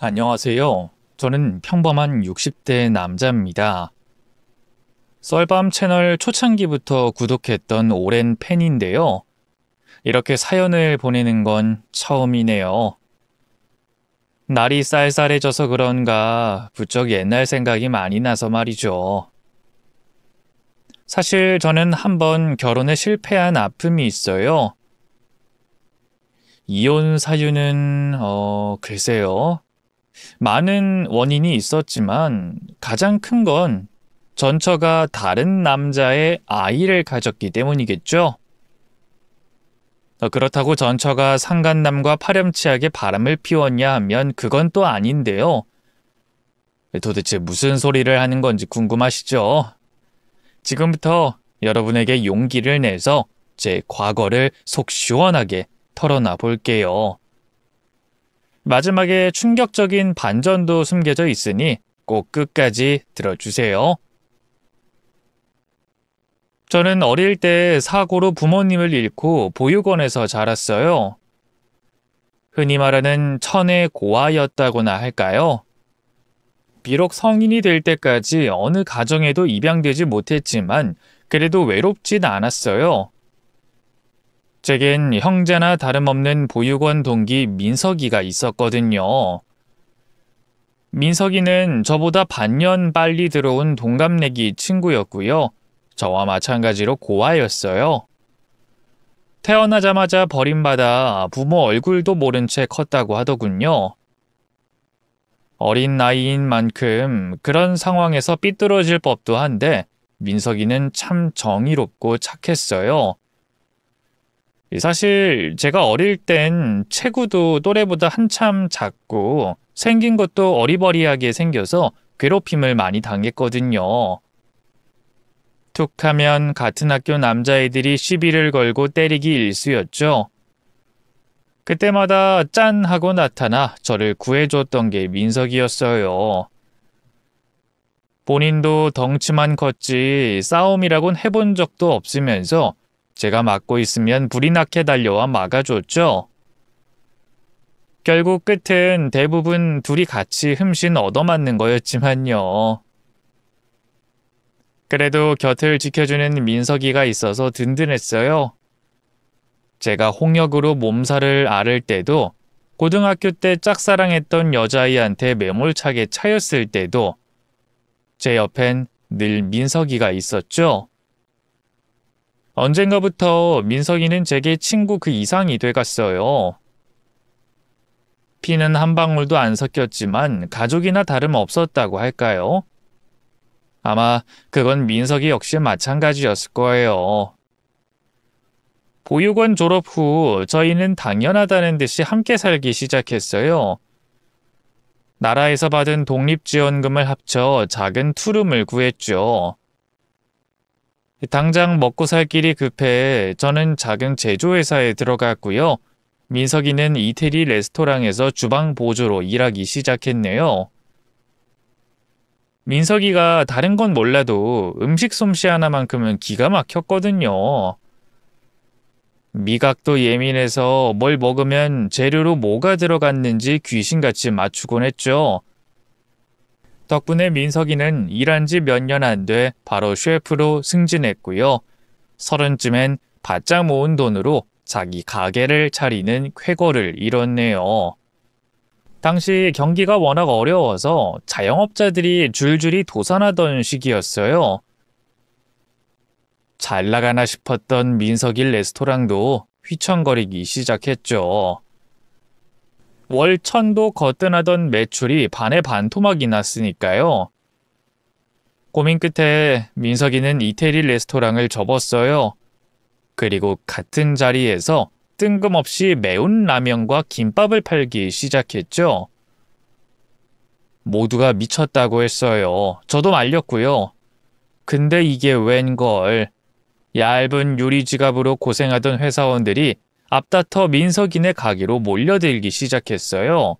안녕하세요. 저는 평범한 60대 남자입니다. 썰밤 채널 초창기부터 구독했던 오랜 팬인데요. 이렇게 사연을 보내는 건 처음이네요. 날이 쌀쌀해져서 그런가 부쩍 옛날 생각이 많이 나서 말이죠. 사실 저는 한번 결혼에 실패한 아픔이 있어요. 이혼 사유는 글쎄요. 많은 원인이 있었지만 가장 큰 건 전처가 다른 남자의 아이를 가졌기 때문이겠죠. 그렇다고 전처가 상간남과 파렴치하게 바람을 피웠냐 하면 그건 또 아닌데요. 도대체 무슨 소리를 하는 건지 궁금하시죠? 지금부터 여러분에게 용기를 내서 제 과거를 속 시원하게 털어놔 볼게요. 마지막에 충격적인 반전도 숨겨져 있으니 꼭 끝까지 들어주세요. 저는 어릴 때 사고로 부모님을 잃고 보육원에서 자랐어요. 흔히 말하는 천의 고아였다고나 할까요? 비록 성인이 될 때까지 어느 가정에도 입양되지 못했지만 그래도 외롭진 않았어요. 제겐 형제나 다름없는 보육원 동기 민석이가 있었거든요. 민석이는 저보다 반년 빨리 들어온 동갑내기 친구였고요. 저와 마찬가지로 고아였어요. 태어나자마자 버림받아 부모 얼굴도 모른 채 컸다고 하더군요. 어린 나이인 만큼 그런 상황에서 삐뚤어질 법도 한데 민석이는 참 정의롭고 착했어요. 사실 제가 어릴 땐 체구도 또래보다 한참 작고 생긴 것도 어리버리하게 생겨서 괴롭힘을 많이 당했거든요. 툭하면 같은 학교 남자애들이 시비를 걸고 때리기 일쑤였죠. 그때마다 짠 하고 나타나 저를 구해줬던 게 민석이었어요. 본인도 덩치만 컸지 싸움이라곤 해본 적도 없으면서 제가 막고 있으면 불이 나게 달려와 막아줬죠. 결국 끝은 대부분 둘이 같이 흠씬 얻어맞는 거였지만요. 그래도 곁을 지켜주는 민석이가 있어서 든든했어요. 제가 홍역으로 몸살을 앓을 때도, 고등학교 때 짝사랑했던 여자아이한테 매몰차게 차였을 때도 제 옆엔 늘 민석이가 있었죠. 언젠가부터 민석이는 제게 친구 그 이상이 돼갔어요. 피는 한 방울도 안 섞였지만 가족이나 다름없었다고 할까요? 아마 그건 민석이 역시 마찬가지였을 거예요. 보육원 졸업 후 저희는 당연하다는 듯이 함께 살기 시작했어요. 나라에서 받은 독립지원금을 합쳐 작은 투룸을 구했죠. 당장 먹고 살 길이 급해 저는 작은 제조회사에 들어갔고요. 민석이는 이태리 레스토랑에서 주방 보조로 일하기 시작했네요. 민석이가 다른 건 몰라도 음식 솜씨 하나만큼은 기가 막혔거든요. 미각도 예민해서 뭘 먹으면 재료로 뭐가 들어갔는지 귀신같이 맞추곤 했죠. 덕분에 민석이는 일한 지 몇 년 안 돼 바로 셰프로 승진했고요. 30쯤엔 바짝 모은 돈으로 자기 가게를 차리는 쾌거를 이뤘네요. 당시 경기가 워낙 어려워서 자영업자들이 줄줄이 도산하던 시기였어요. 잘 나가나 싶었던 민석이 레스토랑도 휘청거리기 시작했죠. 월 1,000도 거뜬하던 매출이 반에 반토막이 났으니까요. 고민 끝에 민석이는 이태리 레스토랑을 접었어요. 그리고 같은 자리에서 뜬금없이 매운 라면과 김밥을 팔기 시작했죠. 모두가 미쳤다고 했어요. 저도 말렸고요. 근데 이게 웬걸. 얇은 유리 지갑으로 고생하던 회사원들이 앞다퉈 민석이네 가게로 몰려들기 시작했어요.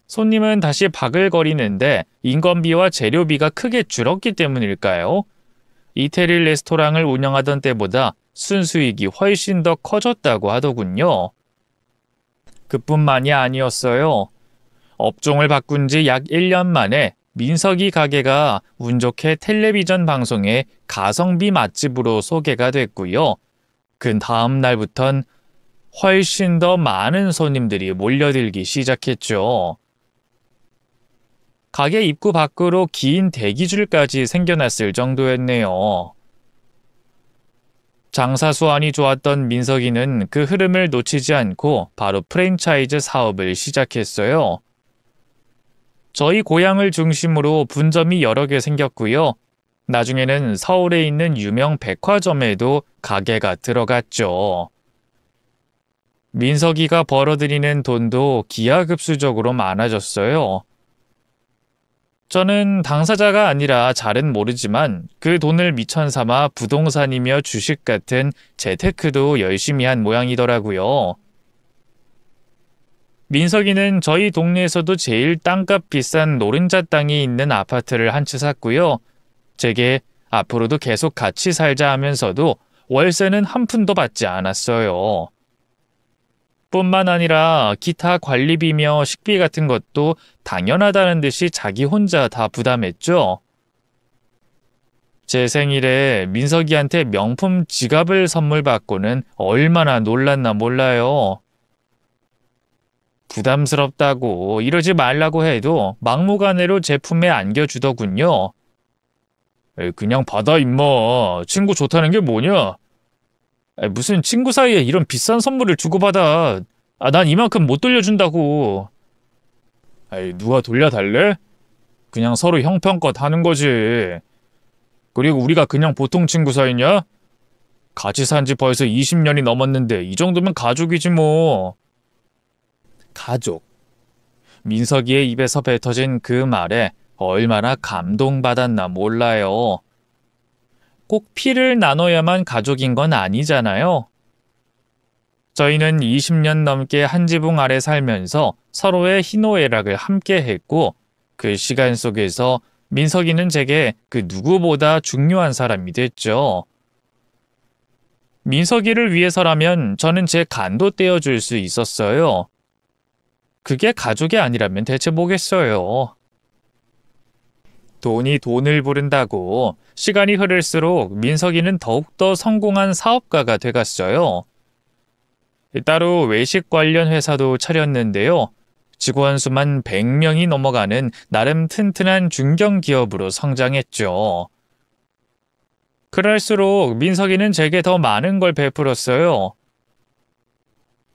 손님은 다시 바글거리는데 인건비와 재료비가 크게 줄었기 때문일까요? 이태리 레스토랑을 운영하던 때보다 순수익이 훨씬 더 커졌다고 하더군요. 그뿐만이 아니었어요. 업종을 바꾼 지 약 1년 만에 민석이 가게가 운 좋게 텔레비전 방송에 가성비 맛집으로 소개가 됐고요. 그 다음 날부턴 훨씬 더 많은 손님들이 몰려들기 시작했죠. 가게 입구 밖으로 긴 대기줄까지 생겨났을 정도였네요. 장사 수완이 좋았던 민석이는 그 흐름을 놓치지 않고 바로 프랜차이즈 사업을 시작했어요. 저희 고향을 중심으로 분점이 여러 개 생겼고요. 나중에는 서울에 있는 유명 백화점에도 가게가 들어갔죠. 민석이가 벌어들이는 돈도 기하급수적으로 많아졌어요. 저는 당사자가 아니라 잘은 모르지만 그 돈을 미천 삼아 부동산이며 주식 같은 재테크도 열심히 한 모양이더라고요. 민석이는 저희 동네에서도 제일 땅값 비싼 노른자 땅이 있는 아파트를 한 채 샀고요. 제게 앞으로도 계속 같이 살자 하면서도 월세는 한 푼도 받지 않았어요. 뿐만 아니라 기타 관리비며 식비 같은 것도 당연하다는 듯이 자기 혼자 다 부담했죠. 제 생일에 민석이한테 명품 지갑을 선물 받고는 얼마나 놀랐나 몰라요. 부담스럽다고 이러지 말라고 해도 막무가내로 제품에 안겨주더군요. 그냥 받아 임마. 친구 좋다는 게 뭐냐? 무슨 친구 사이에 이런 비싼 선물을 주고받아. 난 이만큼 못 돌려준다고. 누가 돌려달래? 그냥 서로 형편껏 하는 거지. 그리고 우리가 그냥 보통 친구 사이냐? 같이 산 지 벌써 20년이 넘었는데 이 정도면 가족이지 뭐. 가족. 민석이의 입에서 뱉어진 그 말에 얼마나 감동받았나 몰라요. 꼭 피를 나눠야만 가족인 건 아니잖아요. 저희는 20년 넘게 한 지붕 아래 살면서 서로의 희노애락을 함께 했고 그 시간 속에서 민석이는 제게 그 누구보다 중요한 사람이 됐죠. 민석이를 위해서라면 저는 제 간도 떼어줄 수 있었어요. 그게 가족이 아니라면 대체 뭐겠어요. 돈이 돈을 부른다고 시간이 흐를수록 민석이는 더욱더 성공한 사업가가 돼갔어요. 따로 외식 관련 회사도 차렸는데요. 직원 수만 100명이 넘어가는 나름 튼튼한 중견기업으로 성장했죠. 그럴수록 민석이는 제게 더 많은 걸 베풀었어요.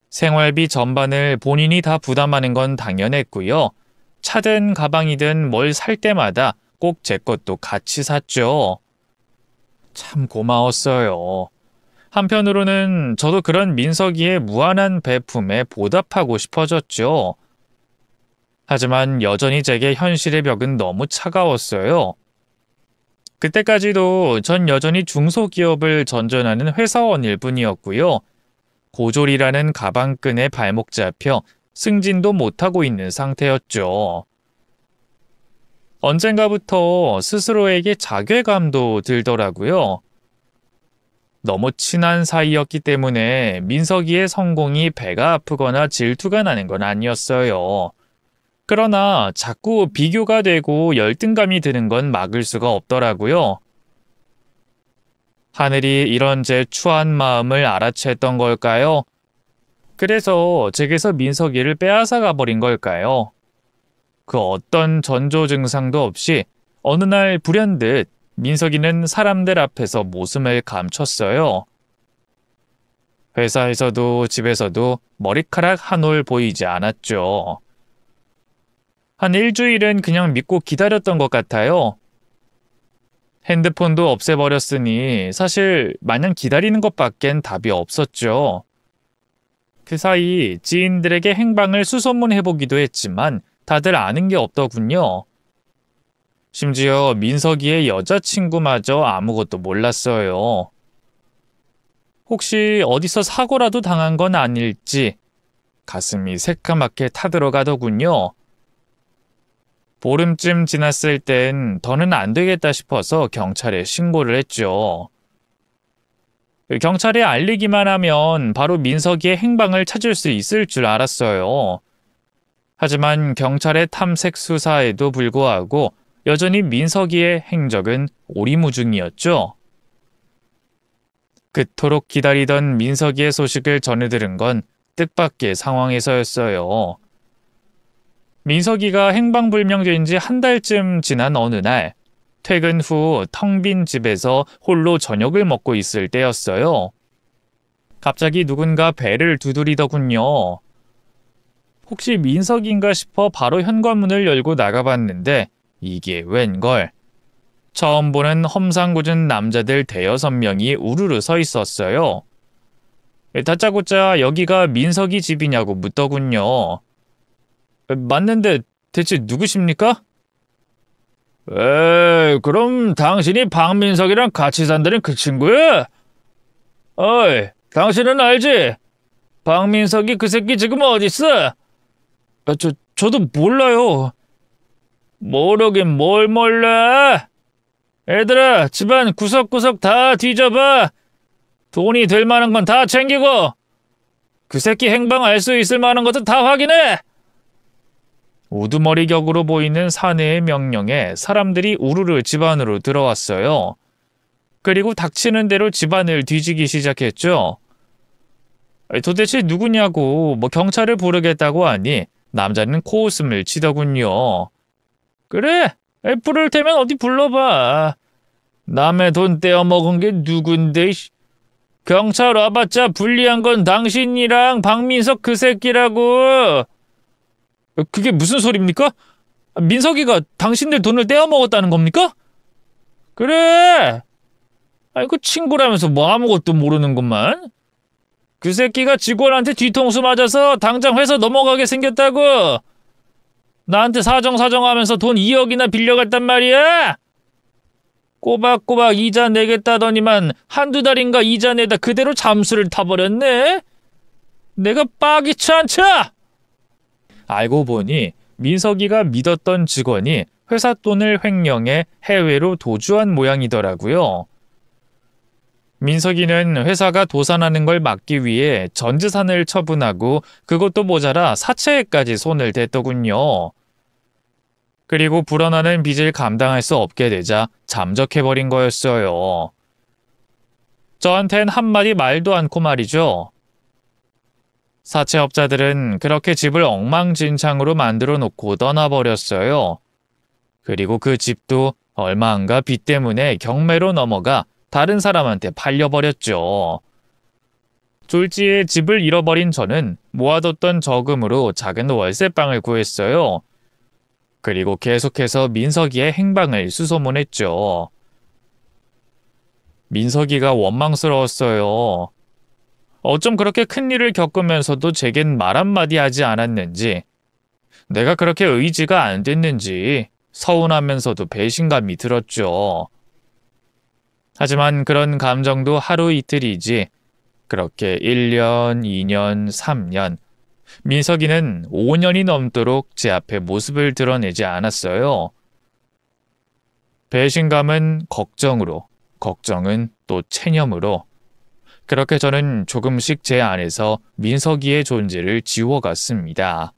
생활비 전반을 본인이 다 부담하는 건 당연했고요. 차든 가방이든 뭘 살 때마다 꼭 제 것도 같이 샀죠. 참 고마웠어요. 한편으로는 저도 그런 민석이의 무한한 배품에 보답하고 싶어졌죠. 하지만 여전히 제게 현실의 벽은 너무 차가웠어요. 그때까지도 전 여전히 중소기업을 전전하는 회사원일 뿐이었고요. 고졸이라는 가방끈에 발목 잡혀 승진도 못하고 있는 상태였죠. 언젠가부터 스스로에게 자괴감도 들더라고요. 너무 친한 사이였기 때문에 민석이의 성공이 배가 아프거나 질투가 나는 건 아니었어요. 그러나 자꾸 비교가 되고 열등감이 드는 건 막을 수가 없더라고요. 하늘이 이런 제 추한 마음을 알아챘던 걸까요? 그래서 제게서 민석이를 빼앗아 가버린 걸까요? 그 어떤 전조 증상도 없이 어느 날 불현듯 민석이는 사람들 앞에서 모습을 감췄어요. 회사에서도 집에서도 머리카락 한 올 보이지 않았죠. 한 일주일은 그냥 믿고 기다렸던 것 같아요. 핸드폰도 없애버렸으니 사실 마냥 기다리는 것밖엔 답이 없었죠. 그 사이 지인들에게 행방을 수소문해보기도 했지만 다들 아는 게 없더군요. 심지어 민석이의 여자친구마저 아무것도 몰랐어요. 혹시 어디서 사고라도 당한 건 아닐지 가슴이 새까맣게 타들어가더군요. 보름쯤 지났을 땐 더는 안 되겠다 싶어서 경찰에 신고를 했죠. 경찰에 알리기만 하면 바로 민석이의 행방을 찾을 수 있을 줄 알았어요. 하지만 경찰의 탐색 수사에도 불구하고 여전히 민석이의 행적은 오리무중이었죠. 그토록 기다리던 민석이의 소식을 전해 들은 건 뜻밖의 상황에서였어요. 민석이가 행방불명된 지 한 달쯤 지난 어느 날, 퇴근 후 텅 빈 집에서 홀로 저녁을 먹고 있을 때였어요. 갑자기 누군가 배를 두드리더군요. 혹시 민석인가 싶어 바로 현관문을 열고 나가봤는데 이게 웬걸. 처음 보는 험상궂은 남자들 대여섯 명이 우르르 서 있었어요. 다짜고짜 여기가 민석이 집이냐고 묻더군요. 맞는데 대체 누구십니까? 에이, 그럼 당신이 박민석이랑 같이 산다는 그 친구야? 어이, 당신은 알지? 박민석이 그 새끼 지금 어딨어? 저도 몰라요. 모르긴 뭘 몰라? 얘들아, 집안 구석구석 다 뒤져봐. 돈이 될 만한 건 다 챙기고 그 새끼 행방 알 수 있을 만한 것도 다 확인해. 우두머리 격으로 보이는 사내의 명령에 사람들이 우르르 집 안으로 들어왔어요. 그리고 닥치는 대로 집안을 뒤지기 시작했죠. 도대체 누구냐고 경찰을 부르겠다고 하니 남자는 코웃음을 치더군요. 그래, 부를 테면 어디 불러봐. 남의 돈 떼어먹은 게 누군데. 경찰 와봤자 불리한 건 당신이랑 박민석 그 새끼라고. 그게 무슨 소리입니까? 민석이가 당신들 돈을 떼어먹었다는 겁니까? 그래. 그 친구라면서 뭐 아무것도 모르는 것만. 그 새끼가 직원한테 뒤통수 맞아서 당장 회사 넘어가게 생겼다고. 나한테 사정하면서 돈 2억이나 빌려갔단 말이야. 꼬박꼬박 이자 내겠다더니만 한두 달인가 이자 내다 그대로 잠수를 타버렸네. 내가 빠기치 않자. 알고 보니 민석이가 믿었던 직원이 회사 돈을 횡령해 해외로 도주한 모양이더라고요. 민석이는 회사가 도산하는 걸 막기 위해 전 재산을 처분하고 그것도 모자라 사채에까지 손을 댔더군요. 그리고 불어나는 빚을 감당할 수 없게 되자 잠적해버린 거였어요. 저한텐 한마디 말도 않고 말이죠. 사채업자들은 그렇게 집을 엉망진창으로 만들어 놓고 떠나버렸어요. 그리고 그 집도 얼마 안가 빚 때문에 경매로 넘어가 다른 사람한테 팔려버렸죠. 졸지에 집을 잃어버린 저는 모아뒀던 저금으로 작은 월세방을 구했어요. 그리고 계속해서 민석이의 행방을 수소문했죠. 민석이가 원망스러웠어요. 어쩜 그렇게 큰일을 겪으면서도 제겐 말 한마디 하지 않았는지, 내가 그렇게 의지가 안 됐는지 서운하면서도 배신감이 들었죠. 하지만 그런 감정도 하루 이틀이지 그렇게 1년, 2년, 3년, 민석이는 5년이 넘도록 제 앞에 모습을 드러내지 않았어요. 배신감은 걱정으로, 걱정은 또 체념으로, 그렇게 저는 조금씩 제 안에서 민석이의 존재를 지워갔습니다.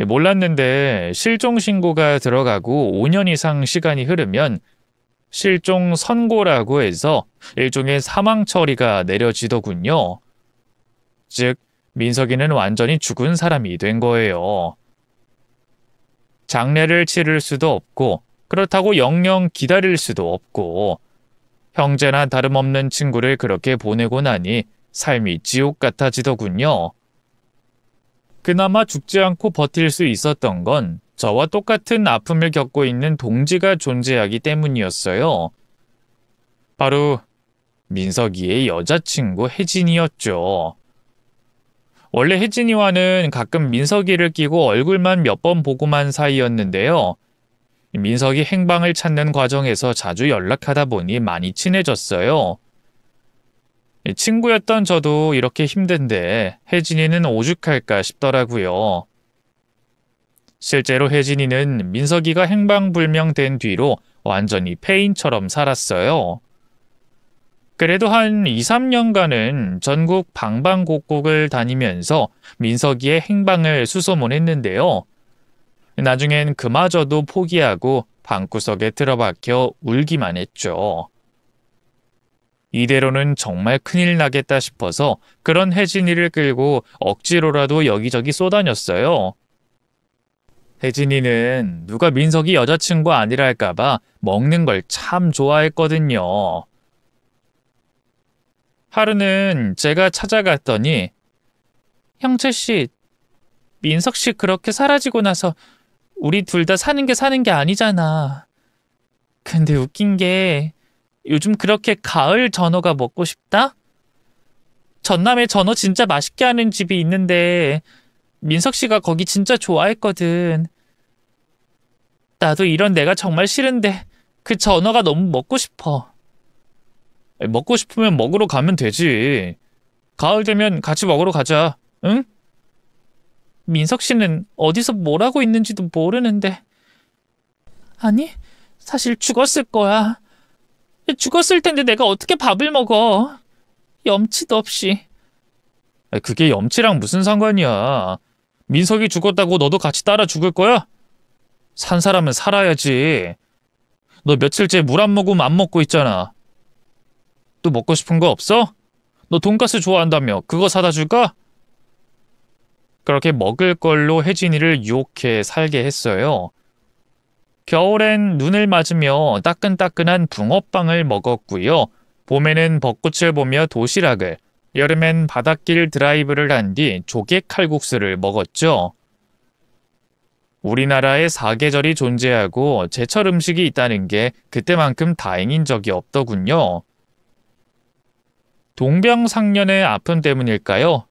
몰랐는데 실종 신고가 들어가고 5년 이상 시간이 흐르면 실종 선고라고 해서 일종의 사망 처리가 내려지더군요. 즉, 민석이는 완전히 죽은 사람이 된 거예요. 장례를 치를 수도 없고 그렇다고 영영 기다릴 수도 없고 형제나 다름없는 친구를 그렇게 보내고 나니 삶이 지옥 같아지더군요. 그나마 죽지 않고 버틸 수 있었던 건 저와 똑같은 아픔을 겪고 있는 동지가 존재하기 때문이었어요. 바로 민석이의 여자친구 혜진이었죠. 원래 혜진이와는 가끔 민석이를 끼고 얼굴만 몇 번 보고만 사이였는데요. 민석이 행방을 찾는 과정에서 자주 연락하다 보니 많이 친해졌어요. 친구였던 저도 이렇게 힘든데 혜진이는 오죽할까 싶더라고요. 실제로 혜진이는 민석이가 행방불명된 뒤로 완전히 폐인처럼 살았어요. 그래도 한 2, 3년간은 전국 방방곡곡을 다니면서 민석이의 행방을 수소문했는데요. 나중엔 그마저도 포기하고 방구석에 틀어박혀 울기만 했죠. 이대로는 정말 큰일 나겠다 싶어서 그런 혜진이를 끌고 억지로라도 여기저기 쏘다녔어요. 혜진이는 누가 민석이 여자친구 아니랄까봐 먹는 걸 참 좋아했거든요. 하루는 제가 찾아갔더니 형철 씨, 민석 씨 그렇게 사라지고 나서 우리 둘 다 사는 게 아니잖아. 근데 웃긴 게 요즘 그렇게 가을 전어가 먹고 싶다? 전남에 전어 진짜 맛있게 하는 집이 있는데 민석 씨가 거기 진짜 좋아했거든. 나도 이런 내가 정말 싫은데 그 전어가 너무 먹고 싶어. 먹고 싶으면 먹으러 가면 되지. 가을 되면 같이 먹으러 가자. 응? 민석 씨는 어디서 뭘 하고 있는지도 모르는데. 아니, 사실 죽었을 거야. 죽었을 텐데 내가 어떻게 밥을 먹어. 염치도 없이. 그게 염치랑 무슨 상관이야. 민석이 죽었다고 너도 같이 따라 죽을 거야? 산 사람은 살아야지. 너 며칠째 물 한 모금 안 먹고 있잖아. 또 먹고 싶은 거 없어? 너 돈가스 좋아한다며. 그거 사다 줄까? 그렇게 먹을 걸로 혜진이를 유혹해 살게 했어요. 겨울엔 눈을 맞으며 따끈따끈한 붕어빵을 먹었고요. 봄에는 벚꽃을 보며 도시락을, 여름엔 바닷길 드라이브를 한 뒤 조개 칼국수를 먹었죠. 우리나라에 사계절이 존재하고 제철 음식이 있다는 게 그때만큼 다행인 적이 없더군요. 동병상련의 아픔 때문일까요?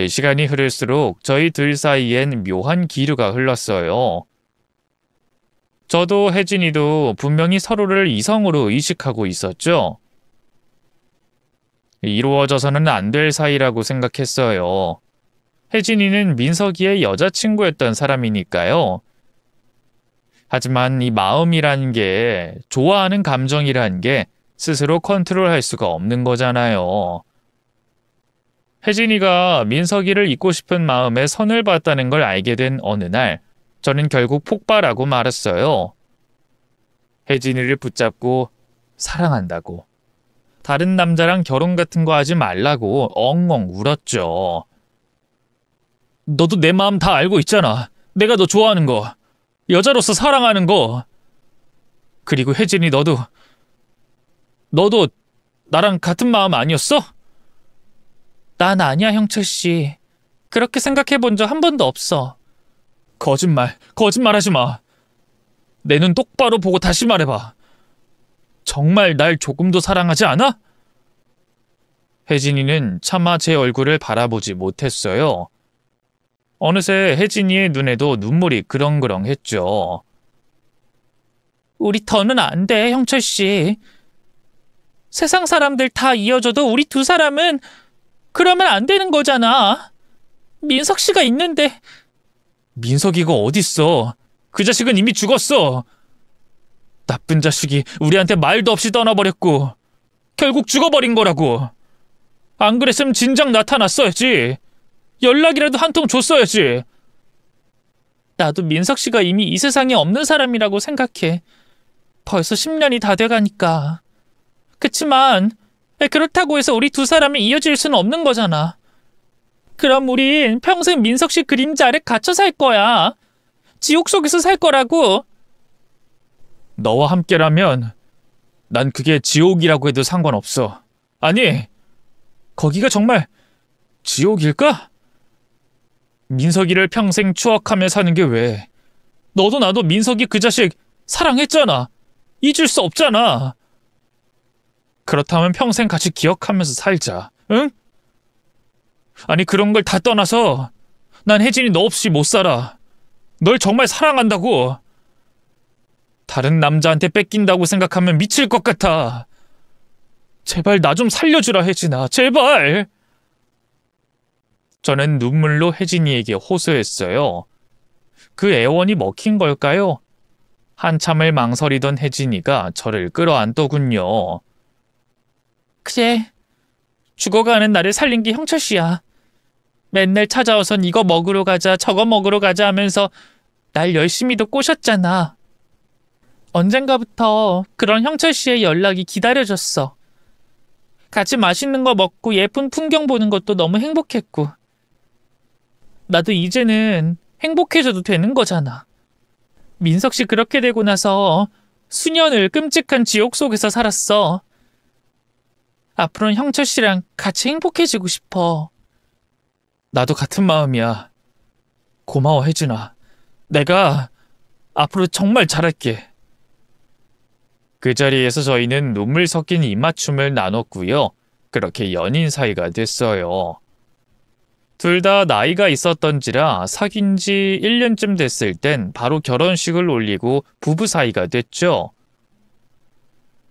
시간이 흐를수록 저희 둘 사이엔 묘한 기류가 흘렀어요. 저도 혜진이도 분명히 서로를 이성으로 의식하고 있었죠. 이루어져서는 안 될 사이라고 생각했어요. 혜진이는 민석이의 여자친구였던 사람이니까요. 하지만 이 마음이란 게, 좋아하는 감정이란 게 스스로 컨트롤할 수가 없는 거잖아요. 혜진이가 민석이를 잊고 싶은 마음에 선을 봤다는 걸 알게 된 어느 날, 저는 결국 폭발하고 말았어요. 혜진이를 붙잡고 사랑한다고. 다른 남자랑 결혼 같은 거 하지 말라고 엉엉 울었죠. 너도 내 마음 다 알고 있잖아. 내가 너 좋아하는 거. 여자로서 사랑하는 거. 그리고 혜진이 너도 나랑 같은 마음 아니었어? 난 아니야, 형철 씨. 그렇게 생각해 본 적 한 번도 없어. 거짓말하지 마. 내 눈 똑바로 보고 다시 말해봐. 정말 날 조금도 사랑하지 않아? 혜진이는 차마 제 얼굴을 바라보지 못했어요. 어느새 혜진이의 눈에도 눈물이 그렁그렁했죠. 우리 더는 안 돼, 형철 씨. 세상 사람들 다 이어줘도 우리 두 사람은 그러면 안 되는 거잖아. 민석 씨가 있는데. 민석이가 어딨어? 그 자식은 이미 죽었어. 나쁜 자식이 우리한테 말도 없이 떠나버렸고 결국 죽어버린 거라고. 안 그랬으면 진작 나타났어야지. 연락이라도 한 통 줬어야지. 나도 민석 씨가 이미 이 세상에 없는 사람이라고 생각해. 벌써 10년이 다 돼가니까. 그치만 그렇다고 해서 우리 두 사람이 이어질 수는 없는 거잖아. 그럼 우린 평생 민석 씨 그림자 아래 갇혀 살 거야. 지옥 속에서 살 거라고. 너와 함께라면 난 그게 지옥이라고 해도 상관없어. 아니, 거기가 정말 지옥일까? 민석이를 평생 추억하며 사는 게 왜? 너도 나도 민석이 그 자식 사랑했잖아. 잊을 수 없잖아. 그렇다면 평생 같이 기억하면서 살자. 응? 아니, 그런 걸 다 떠나서 난 혜진이 너 없이 못 살아. 널 정말 사랑한다고. 다른 남자한테 뺏긴다고 생각하면 미칠 것 같아. 제발 나 좀 살려주라, 혜진아. 제발. 저는 눈물로 혜진이에게 호소했어요. 그 애원이 먹힌 걸까요? 한참을 망설이던 혜진이가 저를 끌어안더군요. 그래, 죽어가는 나를 살린 게 형철 씨야. 맨날 찾아와선 이거 먹으러 가자, 저거 먹으러 가자 하면서 날 열심히도 꼬셨잖아. 언젠가부터 그런 형철 씨의 연락이 기다려졌어. 같이 맛있는 거 먹고 예쁜 풍경 보는 것도 너무 행복했고. 나도 이제는 행복해져도 되는 거잖아. 민석 씨 그렇게 되고 나서 수년을 끔찍한 지옥 속에서 살았어. 앞으로는 형철 씨랑 같이 행복해지고 싶어. 나도 같은 마음이야. 고마워, 혜진아. 내가 앞으로 정말 잘할게. 그 자리에서 저희는 눈물 섞인 입맞춤을 나눴고요. 그렇게 연인 사이가 됐어요. 둘 다 나이가 있었던지라 사귄 지 1년쯤 됐을 땐 바로 결혼식을 올리고 부부 사이가 됐죠.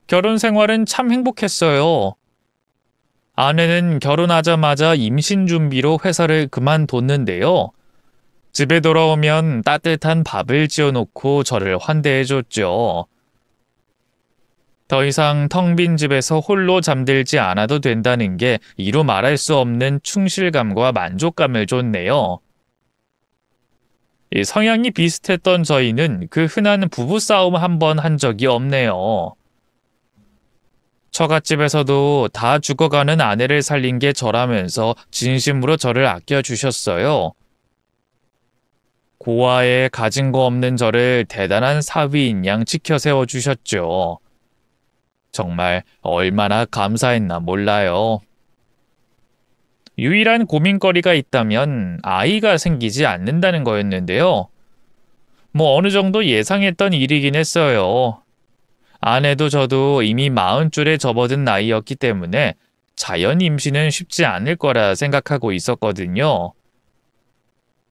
결혼 생활은 참 행복했어요. 아내는 결혼하자마자 임신 준비로 회사를 그만뒀는데요. 집에 돌아오면 따뜻한 밥을 지어놓고 저를 환대해줬죠. 더 이상 텅 빈 집에서 홀로 잠들지 않아도 된다는 게 이루 말할 수 없는 충실감과 만족감을 줬네요. 성향이 비슷했던 저희는 그 흔한 부부싸움 한 번 한 적이 없네요. 처갓집에서도 다 죽어가는 아내를 살린 게 저라면서 진심으로 저를 아껴주셨어요. 고아에 가진 거 없는 저를 대단한 사위인 양 지켜 세워주셨죠. 정말 얼마나 감사했나 몰라요. 유일한 고민거리가 있다면 아이가 생기지 않는다는 거였는데요. 뭐 어느 정도 예상했던 일이긴 했어요. 아내도 저도 이미 40줄에 접어든 나이였기 때문에 자연 임신은 쉽지 않을 거라 생각하고 있었거든요.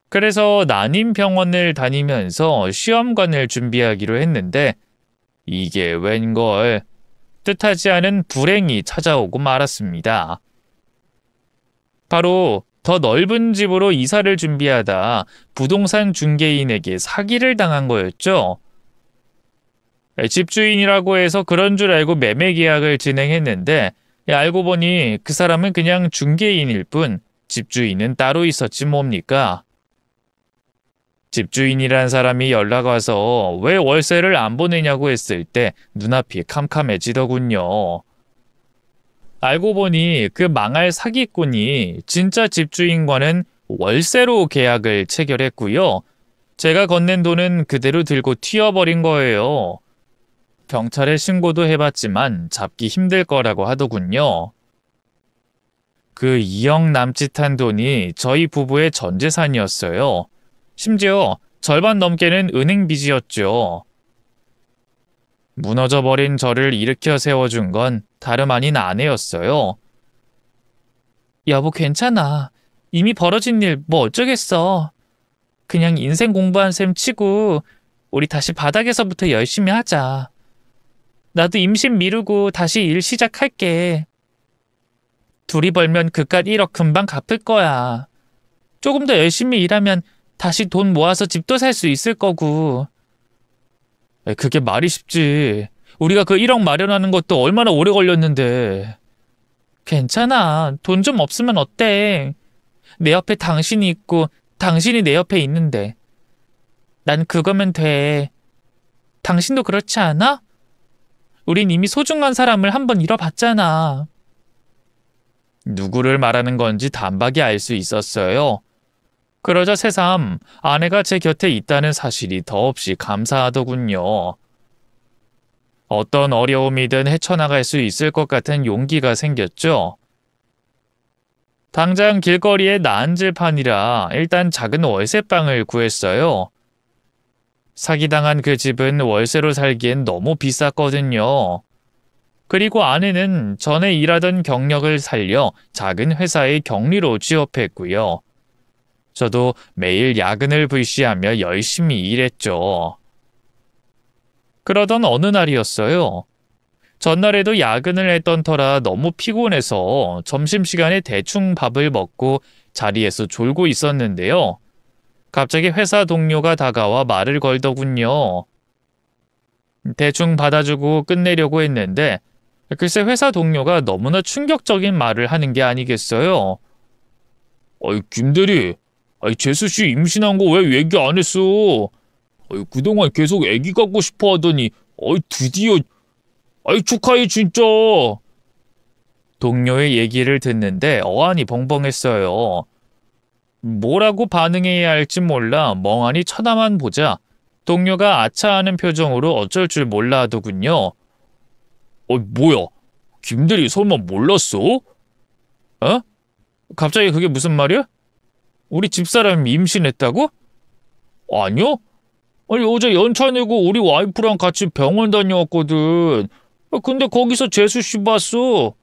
그래서 난임병원을 다니면서 시험관을 준비하기로 했는데 이게 웬걸 뜻하지 않은 불행이 찾아오고 말았습니다. 바로 더 넓은 집으로 이사를 준비하다 부동산 중개인에게 사기를 당한 거였죠. 집주인이라고 해서 그런 줄 알고 매매 계약을 진행했는데 알고 보니 그 사람은 그냥 중개인일 뿐 집주인은 따로 있었지 뭡니까. 집주인이란 사람이 연락 와서 왜 월세를 안 보내냐고 했을 때 눈앞이 캄캄해지더군요. 알고 보니 그 망할 사기꾼이 진짜 집주인과는 월세로 계약을 체결했고요. 제가 건넨 돈은 그대로 들고 튀어버린 거예요. 경찰에 신고도 해봤지만 잡기 힘들 거라고 하더군요. 그 2억 남짓한 돈이 저희 부부의 전 재산이었어요. 심지어 절반 넘게는 은행 빚이었죠. 무너져버린 저를 일으켜 세워준 건 다름 아닌 아내였어요. 여보 괜찮아. 이미 벌어진 일 뭐 어쩌겠어. 그냥 인생 공부한 셈 치고 우리 다시 바닥에서부터 열심히 하자. 나도 임신 미루고 다시 일 시작할게. 둘이 벌면 그깟 1억 금방 갚을 거야. 조금 더 열심히 일하면 다시 돈 모아서 집도 살 수 있을 거고. 그게 말이 쉽지. 우리가 그 1억 마련하는 것도 얼마나 오래 걸렸는데. 괜찮아. 돈 좀 없으면 어때? 내 옆에 당신이 있고 당신이 내 옆에 있는데. 난 그거면 돼. 당신도 그렇지 않아? 우린 이미 소중한 사람을 한번 잃어봤잖아. 누구를 말하는 건지 단박에 알 수 있었어요. 그러자 새삼 아내가 제 곁에 있다는 사실이 더없이 감사하더군요. 어떤 어려움이든 헤쳐나갈 수 있을 것 같은 용기가 생겼죠. 당장 길거리에 나앉을 판이라 일단 작은 월세방을 구했어요. 사기당한 그 집은 월세로 살기엔 너무 비쌌거든요. 그리고 아내는 전에 일하던 경력을 살려 작은 회사의 격리로 취업했고요. 저도 매일 야근을 불시하며 열심히 일했죠. 그러던 어느 날이었어요. 전날에도 야근을 했던 터라 너무 피곤해서 점심시간에 대충 밥을 먹고 자리에서 졸고 있었는데요. 갑자기 회사 동료가 다가와 말을 걸더군요. 대충 받아주고 끝내려고 했는데 글쎄 회사 동료가 너무나 충격적인 말을 하는 게 아니겠어요. 아이, 김대리, 아이, 재수씨 임신한 거 왜 얘기 안 했어? 아이, 그동안 계속 애기 갖고 싶어 하더니, 아이, 드디어, 아이, 축하해, 진짜. 동료의 얘기를 듣는데 어안이 벙벙했어요. 뭐라고 반응해야 할지 몰라 멍하니 쳐다만 보자 동료가 아차하는 표정으로 어쩔 줄 몰라 하더군요. 뭐야? 김대리 설마 몰랐어? 어? 갑자기 그게 무슨 말이야? 우리 집사람이 임신했다고? 아니요? 아니, 어제 연차 내고 우리 와이프랑 같이 병원 다녀왔거든. 근데 거기서 재수씨 봤어.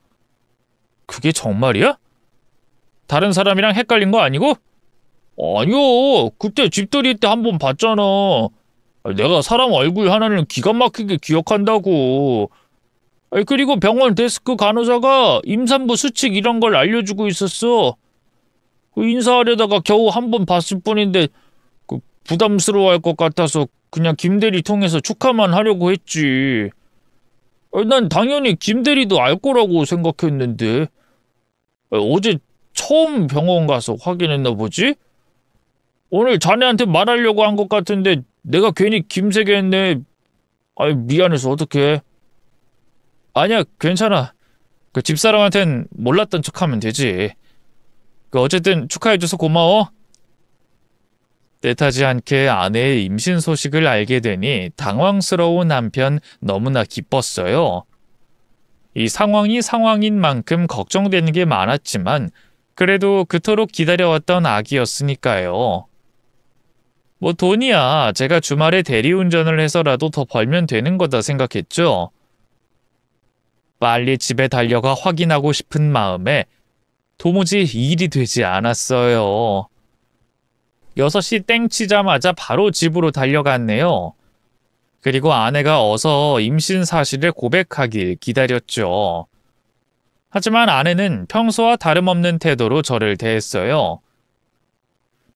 그게 정말이야? 다른 사람이랑 헷갈린 거 아니고? 아니요. 그때 집들이 때 한 번 봤잖아. 내가 사람 얼굴 하나는 기가 막히게 기억한다고. 그리고 병원 데스크 간호사가 임산부 수칙 이런 걸 알려주고 있었어. 인사하려다가 겨우 한 번 봤을 뿐인데 부담스러워할 것 같아서 그냥 김대리 통해서 축하만 하려고 했지. 난 당연히 김대리도 알 거라고 생각했는데. 어제 처음 병원 가서 확인했나 보지? 오늘 자네한테 말하려고 한 것 같은데 내가 괜히 김세게 했네. 미안해서 어떡해. 아니야, 괜찮아. 그 집사람한텐 몰랐던 척하면 되지. 어쨌든 축하해줘서 고마워. 뜻하지 않게 아내의 임신 소식을 알게 되니 당황스러운 한편 너무나 기뻤어요. 이 상황이 상황인 만큼 걱정되는 게 많았지만 그래도 그토록 기다려왔던 아기였으니까요. 뭐 돈이야 제가 주말에 대리운전을 해서라도 더 벌면 되는 거다 생각했죠. 빨리 집에 달려가 확인하고 싶은 마음에 도무지 일이 되지 않았어요. 6시 땡 치자마자 바로 집으로 달려갔네요. 그리고 아내가 어서 임신 사실을 고백하길 기다렸죠. 하지만 아내는 평소와 다름없는 태도로 저를 대했어요.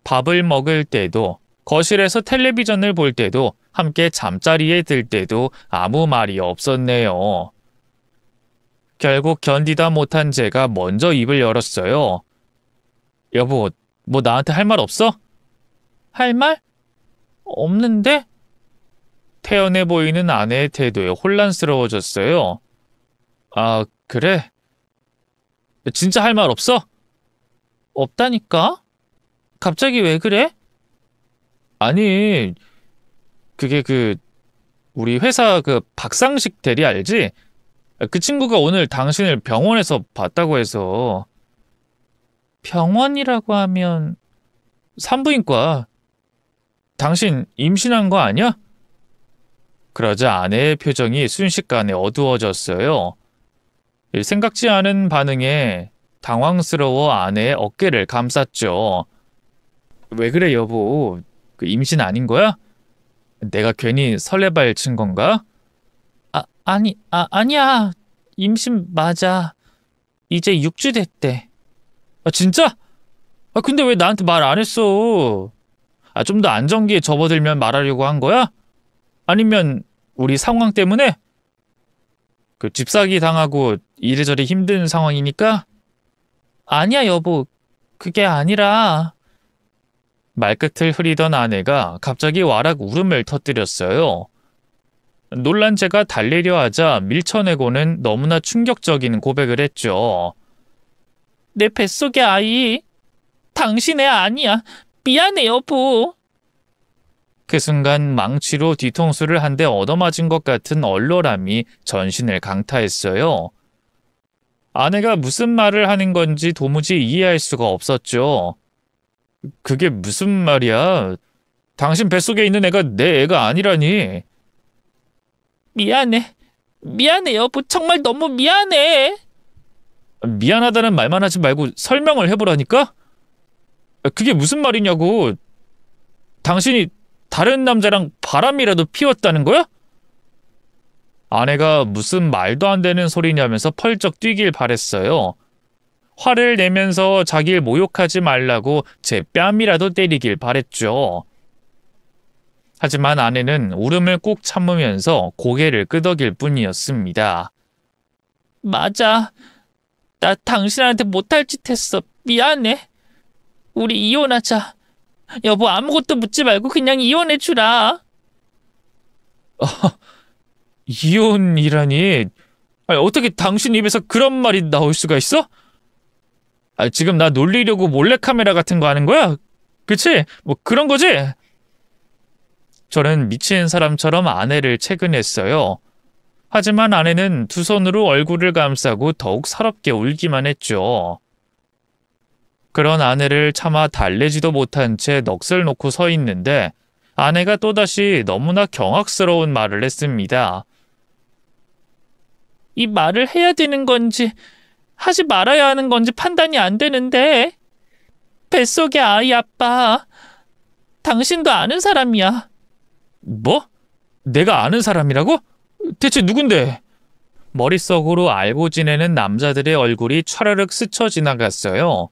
밥을 먹을 때도, 거실에서 텔레비전을 볼 때도, 함께 잠자리에 들 때도 아무 말이 없었네요. 결국 견디다 못한 제가 먼저 입을 열었어요. 여보, 뭐 나한테 할 말 없어? 할 말? 없는데? 태연해 보이는 아내의 태도에 혼란스러워졌어요. 아, 그래? 진짜 할 말 없어? 없다니까? 갑자기 왜 그래? 아니, 그게 우리 회사 박상식 대리 알지? 그 친구가 오늘 당신을 병원에서 봤다고 해서. 병원이라고 하면 산부인과. 당신 임신한 거 아니야? 그러자 아내의 표정이 순식간에 어두워졌어요. 생각지 않은 반응에 당황스러워 아내의 어깨를 감쌌죠. 왜 그래 여보? 임신 아닌 거야? 내가 괜히 설레발 친 건가? 아니야. 임신 맞아. 이제 6주 됐대. 진짜? 근데 왜 나한테 말 안 했어? 좀 더 안정기에 접어들면 말하려고 한 거야? 아니면 우리 상황 때문에? 집사기 당하고 이래저래 힘든 상황이니까? 아니야 여보. 그게 아니라. 말끝을 흐리던 아내가 갑자기 와락 울음을 터뜨렸어요. 놀란 제가 달래려 하자 밀쳐내고는 너무나 충격적인 고백을 했죠. 내 뱃속의 아이, 당신의 아니야. 미안해 여보. 그 순간 망치로 뒤통수를 한 대 얻어맞은 것 같은 얼얼함이 전신을 강타했어요. 아내가 무슨 말을 하는 건지 도무지 이해할 수가 없었죠. 그게 무슨 말이야? 당신 뱃속에 있는 애가 내 애가 아니라니. 미안해 여보. 정말 너무 미안해. 미안하다는 말만 하지 말고 설명을 해보라니까? 그게 무슨 말이냐고. 당신이 다른 남자랑 바람이라도 피웠다는 거야? 아내가 무슨 말도 안 되는 소리냐면서 펄쩍 뛰길 바랬어요. 화를 내면서 자기를 모욕하지 말라고 제 뺨이라도 때리길 바랬죠. 하지만 아내는 울음을 꾹 참으면서 고개를 끄덕일 뿐이었습니다. 맞아. 나 당신한테 못할 짓 했어. 미안해. 우리 이혼하자. 여보, 아무것도 묻지 말고 그냥 이혼해주라. 이혼이라니? 아니, 어떻게 당신 입에서 그런 말이 나올 수가 있어? 지금 나 놀리려고 몰래카메라 같은 거 하는 거야? 그치? 뭐 그런 거지? 저는 미친 사람처럼 아내를 채근했어요. 하지만 아내는 두 손으로 얼굴을 감싸고 더욱 서럽게 울기만 했죠. 그런 아내를 차마 달래지도 못한 채 넋을 놓고 서 있는데 아내가 또다시 너무나 경악스러운 말을 했습니다. 이 말을 해야 되는 건지 하지 말아야 하는 건지 판단이 안 되는데. 뱃속의 아이 아빠, 당신도 아는 사람이야. 뭐? 내가 아는 사람이라고? 대체 누군데? 머릿속으로 알고 지내는 남자들의 얼굴이 차르륵 스쳐 지나갔어요.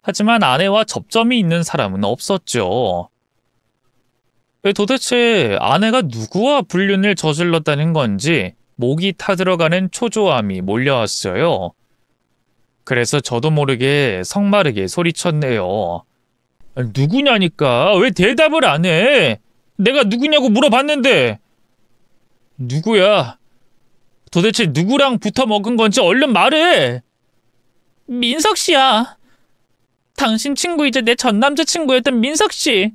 하지만 아내와 접점이 있는 사람은 없었죠. 도대체 아내가 누구와 불륜을 저질렀다는 건지 목이 타들어가는 초조함이 몰려왔어요. 그래서 저도 모르게 성마르게 소리쳤네요. 누구냐니까 왜 대답을 안 해? 내가 누구냐고 물어봤는데. 누구야? 도대체 누구랑 붙어 먹은 건지 얼른 말해. 민석 씨야. 당신 친구이자 내 전 남자친구였던 민석 씨.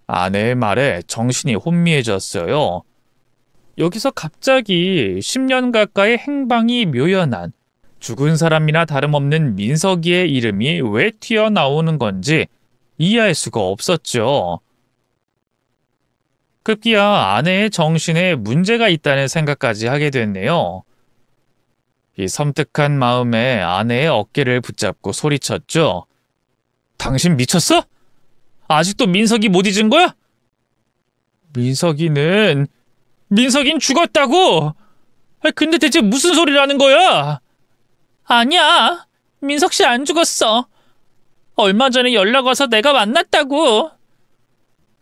아내의 말에 정신이 혼미해졌어요. 여기서 갑자기 10년 가까이 행방이 묘연한 죽은 사람이나 다름없는 민석이의 이름이 왜 튀어나오는 건지 이해할 수가 없었죠. 급기야 아내의 정신에 문제가 있다는 생각까지 하게 됐네요. 이 섬뜩한 마음에 아내의 어깨를 붙잡고 소리쳤죠. 당신 미쳤어? 아직도 민석이 못 잊은 거야? 민석이는 죽었다고! 근데 대체 무슨 소리라는 거야? 아니야. 민석 씨 안 죽었어. 얼마 전에 연락 와서 내가 만났다고.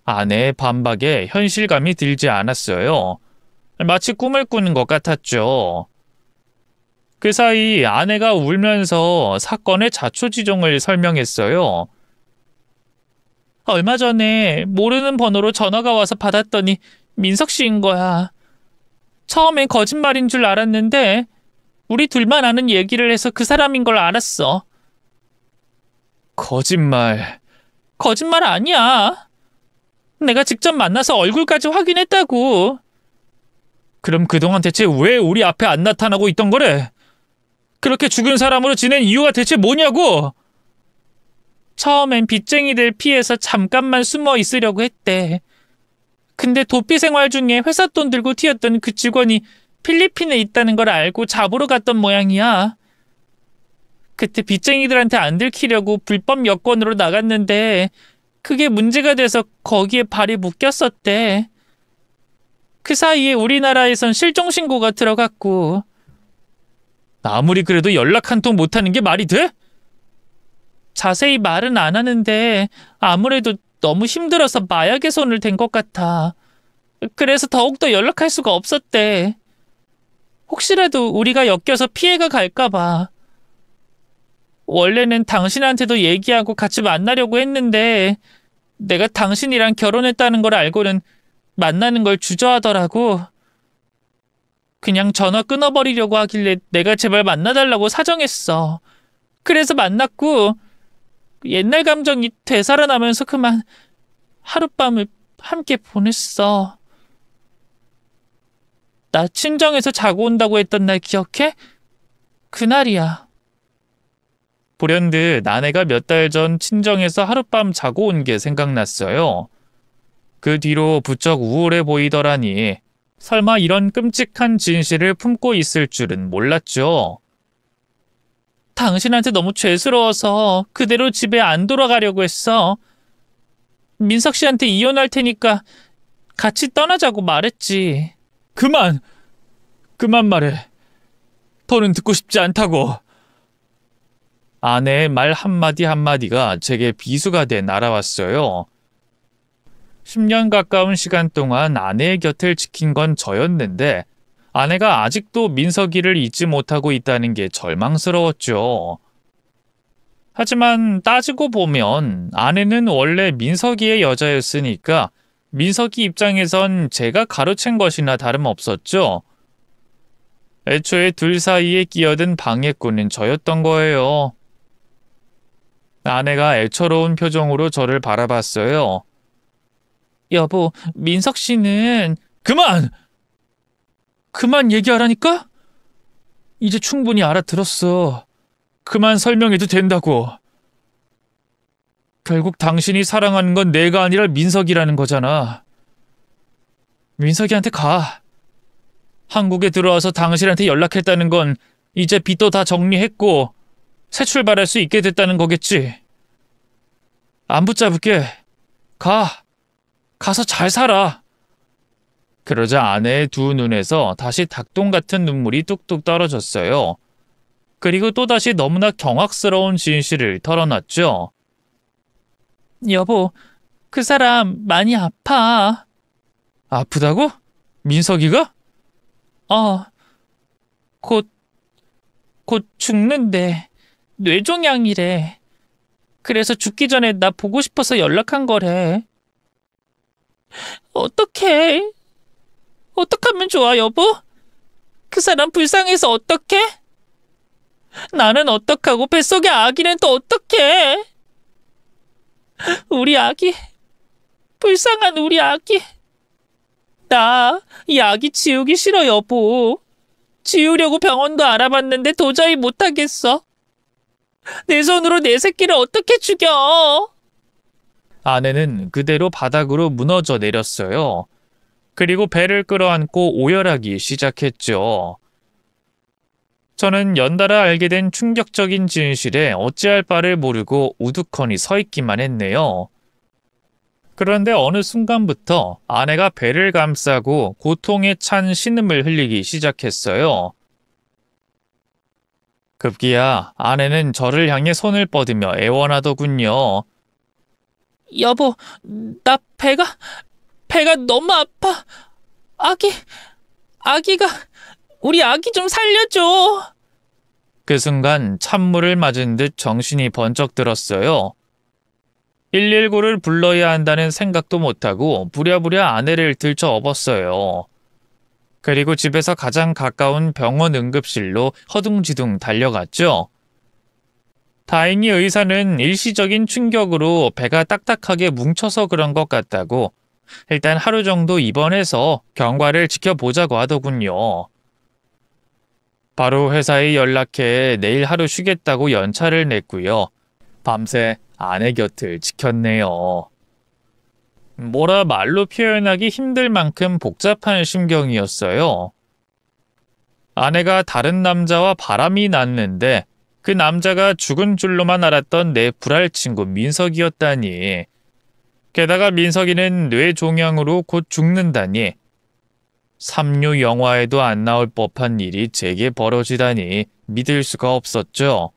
아내의 반박에 현실감이 들지 않았어요. 마치 꿈을 꾸는 것 같았죠. 그 사이 아내가 울면서 사건의 자초지종을 설명했어요. 얼마 전에 모르는 번호로 전화가 와서 받았더니 민석 씨인 거야. 처음엔 거짓말인 줄 알았는데 우리 둘만 아는 얘기를 해서 그 사람인 걸 알았어. 거짓말 아니야. 내가 직접 만나서 얼굴까지 확인했다고. 그럼 그동안 대체 왜 우리 앞에 안 나타나고 있던 거래? 그렇게 죽은 사람으로 지낸 이유가 대체 뭐냐고? 처음엔 빚쟁이들 피해서 잠깐만 숨어 있으려고 했대. 근데 도피 생활 중에 회사 돈 들고 튀었던 그 직원이 필리핀에 있다는 걸 알고 잡으러 갔던 모양이야. 그때 빚쟁이들한테 안 들키려고 불법 여권으로 나갔는데 그게 문제가 돼서 거기에 발이 묶였었대. 그 사이에 우리나라에선 실종신고가 들어갔고. 아무리 그래도 연락 한 통 못하는 게 말이 돼? 자세히 말은 안 하는데 아무래도 너무 힘들어서 마약에 손을 댄 것 같아. 그래서 더욱더 연락할 수가 없었대. 혹시라도 우리가 엮여서 피해가 갈까 봐. 원래는 당신한테도 얘기하고 같이 만나려고 했는데 내가 당신이랑 결혼했다는 걸 알고는 만나는 걸 주저하더라고. 그냥 전화 끊어버리려고 하길래 내가 제발 만나달라고 사정했어. 그래서 만났고 옛날 감정이 되살아나면서 그만 하룻밤을 함께 보냈어. 나 친정에서 자고 온다고 했던 날 기억해? 그날이야. 불현듯 아내가 몇 달 전 친정에서 하룻밤 자고 온 게 생각났어요. 그 뒤로 부쩍 우울해 보이더라니 설마 이런 끔찍한 진실을 품고 있을 줄은 몰랐죠. 당신한테 너무 죄스러워서 그대로 집에 안 돌아가려고 했어. 민석 씨한테 이혼할 테니까 같이 떠나자고 말했지. 그만 말해. 더는 듣고 싶지 않다고. 아내의 말 한마디 한마디가 제게 비수가 돼 날아왔어요. 10년 가까운 시간 동안 아내의 곁을 지킨 건 저였는데 아내가 아직도 민석이를 잊지 못하고 있다는 게 절망스러웠죠. 하지만 따지고 보면 아내는 원래 민석이의 여자였으니까 민석이 입장에선 제가 가로챈 것이나 다름없었죠. 애초에 둘 사이에 끼어든 방해꾼은 저였던 거예요. 아내가 애처로운 표정으로 저를 바라봤어요. 여보, 민석 씨는 그만! 그만 얘기하라니까? 이제 충분히 알아들었어. 그만 설명해도 된다고. 결국 당신이 사랑하는 건 내가 아니라 민석이라는 거잖아. 민석이한테 가. 한국에 들어와서 당신한테 연락했다는 건 이제 빚도 다 정리했고 새 출발할 수 있게 됐다는 거겠지. 안 붙잡을게. 가. 가서 잘 살아. 그러자 아내의 두 눈에서 다시 닭똥 같은 눈물이 뚝뚝 떨어졌어요. 그리고 또다시 너무나 경악스러운 진실을 털어놨죠. 여보, 그 사람 많이 아파. 아프다고? 민석이가? 곧 죽는데 뇌종양이래. 그래서 죽기 전에 나 보고 싶어서 연락한 거래. 어떡해? 어떡하면 좋아, 여보? 그 사람 불쌍해서 어떡해? 나는 어떡하고 뱃속의 아기는 또 어떡해? 우리 아기, 불쌍한 우리 아기. 나 이 아기 지우기 싫어, 여보. 지우려고 병원도 알아봤는데 도저히 못하겠어. 내 손으로 내 새끼를 어떻게 죽여? 아내는 그대로 바닥으로 무너져 내렸어요. 그리고 배를 끌어안고 오열하기 시작했죠. 저는 연달아 알게 된 충격적인 진실에 어찌할 바를 모르고 우두커니 서 있기만 했네요. 그런데 어느 순간부터 아내가 배를 감싸고 고통에 찬 신음을 흘리기 시작했어요. 급기야 아내는 저를 향해 손을 뻗으며 애원하더군요. 여보, 나 배가 너무 아파. 아기가, 우리 아기 좀 살려줘. 그 순간 찬물을 맞은 듯 정신이 번쩍 들었어요. 119를 불러야 한다는 생각도 못하고 부랴부랴 아내를 들쳐 업었어요. 그리고 집에서 가장 가까운 병원 응급실로 허둥지둥 달려갔죠. 다행히 의사는 일시적인 충격으로 배가 딱딱하게 뭉쳐서 그런 것 같다고 일단 하루 정도 입원해서 경과를 지켜보자고 하더군요. 바로 회사에 연락해 내일 하루 쉬겠다고 연차를 냈고요. 밤새 아내 곁을 지켰네요. 뭐라 말로 표현하기 힘들 만큼 복잡한 심경이었어요. 아내가 다른 남자와 바람이 났는데 그 남자가 죽은 줄로만 알았던 내 불알 친구 민석이었다니. 게다가 민석이는 뇌종양으로 곧 죽는다니. 삼류 영화에도 안 나올 법한 일이 제게 벌어지다니 믿을 수가 없었죠.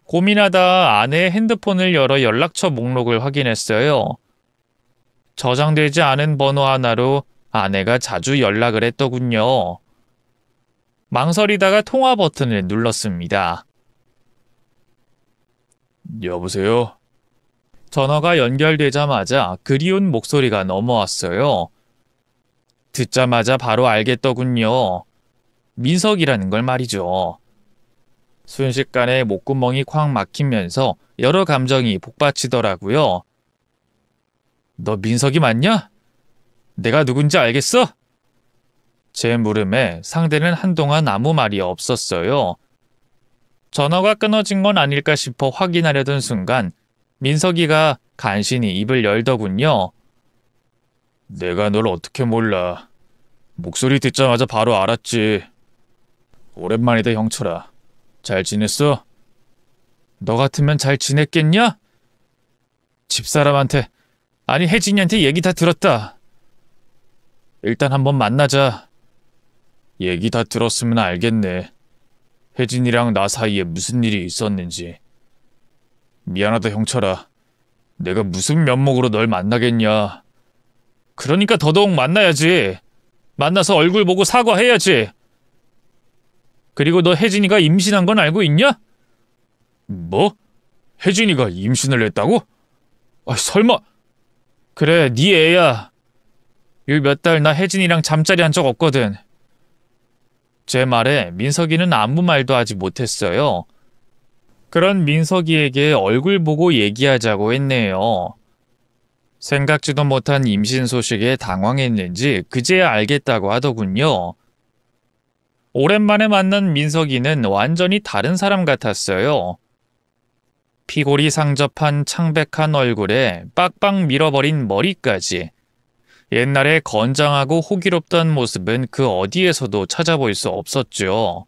고민하다 아내의 핸드폰을 열어 연락처 목록을 확인했어요. 저장되지 않은 번호 하나로 아내가 자주 연락을 했더군요. 망설이다가 통화 버튼을 눌렀습니다. 여보세요? 전화가 연결되자마자 그리운 목소리가 넘어왔어요. 듣자마자 바로 알겠더군요. 민석이라는 걸 말이죠. 순식간에 목구멍이 콱 막히면서 여러 감정이 복받치더라고요. 너 민석이 맞냐? 내가 누군지 알겠어? 제 물음에 상대는 한동안 아무 말이 없었어요. 전화가 끊어진 건 아닐까 싶어 확인하려던 순간 민석이가 간신히 입을 열더군요. 내가 널 어떻게 몰라. 목소리 듣자마자 바로 알았지. 오랜만이다 형철아. 잘 지냈어? 너 같으면 잘 지냈겠냐? 집사람한테, 아니 혜진이한테 얘기 다 들었다. 일단 한번 만나자. 얘기 다 들었으면 알겠네. 혜진이랑 나 사이에 무슨 일이 있었는지. 미안하다 형철아. 내가 무슨 면목으로 널 만나겠냐. 그러니까 더더욱 만나야지. 만나서 얼굴 보고 사과해야지. 그리고 너 혜진이가 임신한 건 알고 있냐? 뭐? 혜진이가 임신을 했다고? 아, 설마. 그래, 네 애야. 요 몇 달 나 혜진이랑 잠자리 한 적 없거든. 제 말에 민석이는 아무 말도 하지 못했어요. 그런 민석이에게 얼굴 보고 얘기하자고 했네요. 생각지도 못한 임신 소식에 당황했는지 그제야 알겠다고 하더군요. 오랜만에 만난 민석이는 완전히 다른 사람 같았어요. 피골이 상접한 창백한 얼굴에 빡빡 밀어버린 머리까지. 옛날에 건장하고 호기롭던 모습은 그 어디에서도 찾아볼 수 없었죠.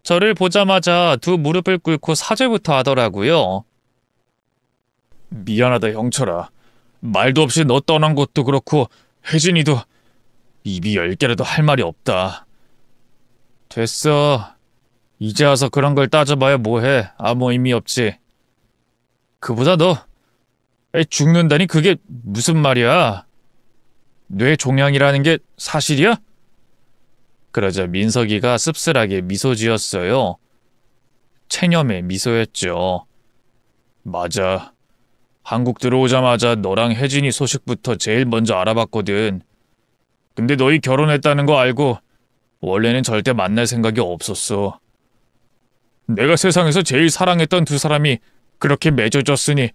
저를 보자마자 두 무릎을 꿇고 사죄부터 하더라고요. 미안하다 형철아. 말도 없이 너 떠난 것도 그렇고 혜진이도 입이 10개라도 할 말이 없다. 됐어. 이제 와서 그런 걸 따져봐야 뭐해. 아무 의미 없지. 그보다 너 죽는다니 그게 무슨 말이야? 뇌 종양이라는 게 사실이야? 그러자 민석이가 씁쓸하게 미소 지었어요. 체념의 미소였죠. 맞아. 한국 들어오자마자 너랑 혜진이 소식부터 제일 먼저 알아봤거든. 근데 너희 결혼했다는 거 알고 원래는 절대 만날 생각이 없었어. 내가 세상에서 제일 사랑했던 두 사람이 그렇게 맺어졌으니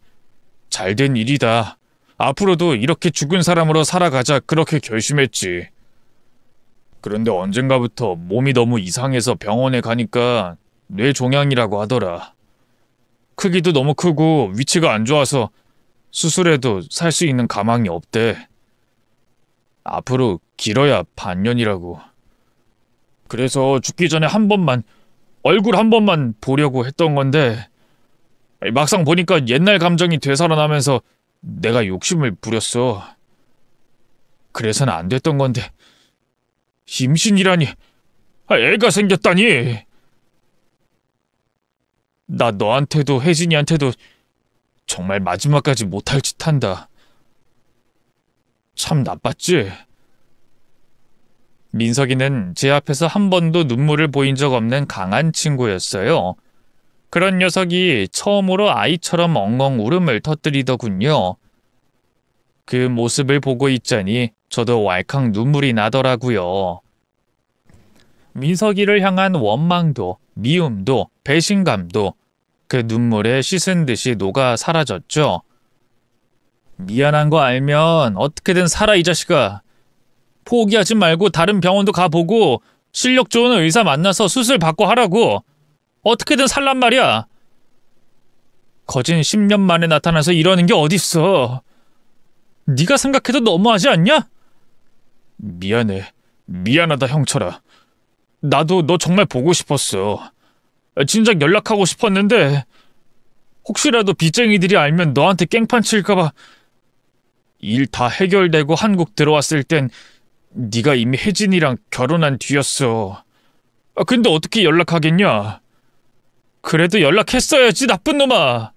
잘된 일이다. 앞으로도 이렇게 죽은 사람으로 살아가자 그렇게 결심했지. 그런데 언젠가부터 몸이 너무 이상해서 병원에 가니까 뇌종양이라고 하더라. 크기도 너무 크고 위치가 안 좋아서 수술해도 살 수 있는 가망이 없대. 앞으로 길어야 반년이라고. 그래서 죽기 전에 얼굴 한 번만 보려고 했던 건데 막상 보니까 옛날 감정이 되살아나면서 내가 욕심을 부렸어. 그래서는 안 됐던 건데 임신이라니. 애가 생겼다니. 나 너한테도 혜진이한테도 정말 마지막까지 못할 짓 한다. 참 나빴지? 민석이는 제 앞에서 한 번도 눈물을 보인 적 없는 강한 친구였어요. 그런 녀석이 처음으로 아이처럼 엉엉 울음을 터뜨리더군요. 그 모습을 보고 있자니 저도 왈칵 눈물이 나더라고요. 민석이를 향한 원망도, 미움도, 배신감도 그 눈물에 씻은 듯이 녹아 사라졌죠. 미안한 거 알면 어떻게든 살아 이 자식아. 포기하지 말고 다른 병원도 가보고 실력 좋은 의사 만나서 수술 받고 하라고. 어떻게든 살란 말이야. 거진 10년 만에 나타나서 이러는 게 어딨어. 네가 생각해도 너무하지 않냐? 미안해. 미안하다 형철아. 나도 너 정말 보고 싶었어. 진작 연락하고 싶었는데 혹시라도 빚쟁이들이 알면 너한테 깽판 칠까봐. 일 다 해결되고 한국 들어왔을 땐 네가 이미 혜진이랑 결혼한 뒤였어. 근데 어떻게 연락하겠냐? 그래도 연락했어야지 나쁜 놈아.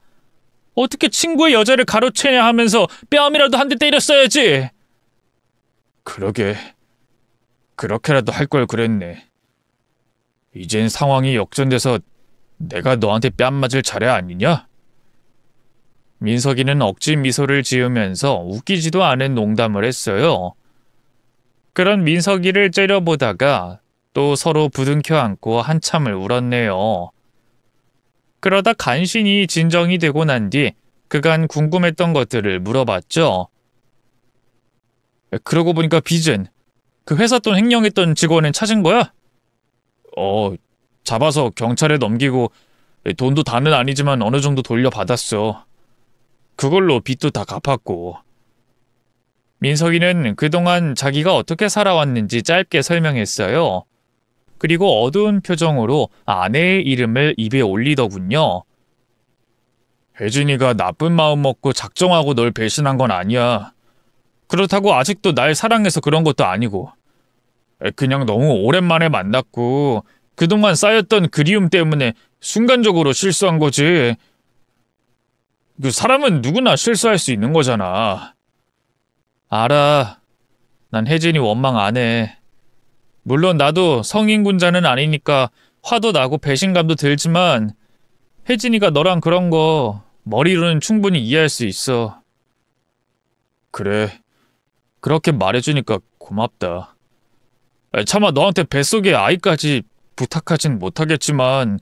어떻게 친구의 여자를 가로채냐 하면서 뺨이라도 한 대 때렸어야지. 그러게. 그렇게라도 할 걸 그랬네. 이젠 상황이 역전돼서 내가 너한테 뺨 맞을 차례 아니냐? 민석이는 억지 미소를 지으면서 웃기지도 않은 농담을 했어요. 그런 민석이를 째려보다가 또 서로 부둥켜 안고 한참을 울었네요. 그러다 간신히 진정이 되고 난 뒤 그간 궁금했던 것들을 물어봤죠. 그러고 보니까 빚은 그 회사 돈 횡령했던 직원은 찾은 거야? 잡아서 경찰에 넘기고 돈도 다는 아니지만 어느 정도 돌려받았어. 그걸로 빚도 다 갚았고. 민석이는 그동안 자기가 어떻게 살아왔는지 짧게 설명했어요. 그리고 어두운 표정으로 아내의 이름을 입에 올리더군요. 혜진이가 나쁜 마음 먹고 작정하고 널 배신한 건 아니야. 그렇다고 아직도 날 사랑해서 그런 것도 아니고. 그냥 너무 오랜만에 만났고 그동안 쌓였던 그리움 때문에 순간적으로 실수한 거지. 그 사람은 누구나 실수할 수 있는 거잖아. 알아. 난 혜진이 원망 안 해. 물론 나도 성인군자는 아니니까 화도 나고 배신감도 들지만 혜진이가 너랑 그런 거 머리로는 충분히 이해할 수 있어. 그래. 그렇게 말해주니까 고맙다. 차마 너한테 뱃속에 아이까지 부탁하진 못하겠지만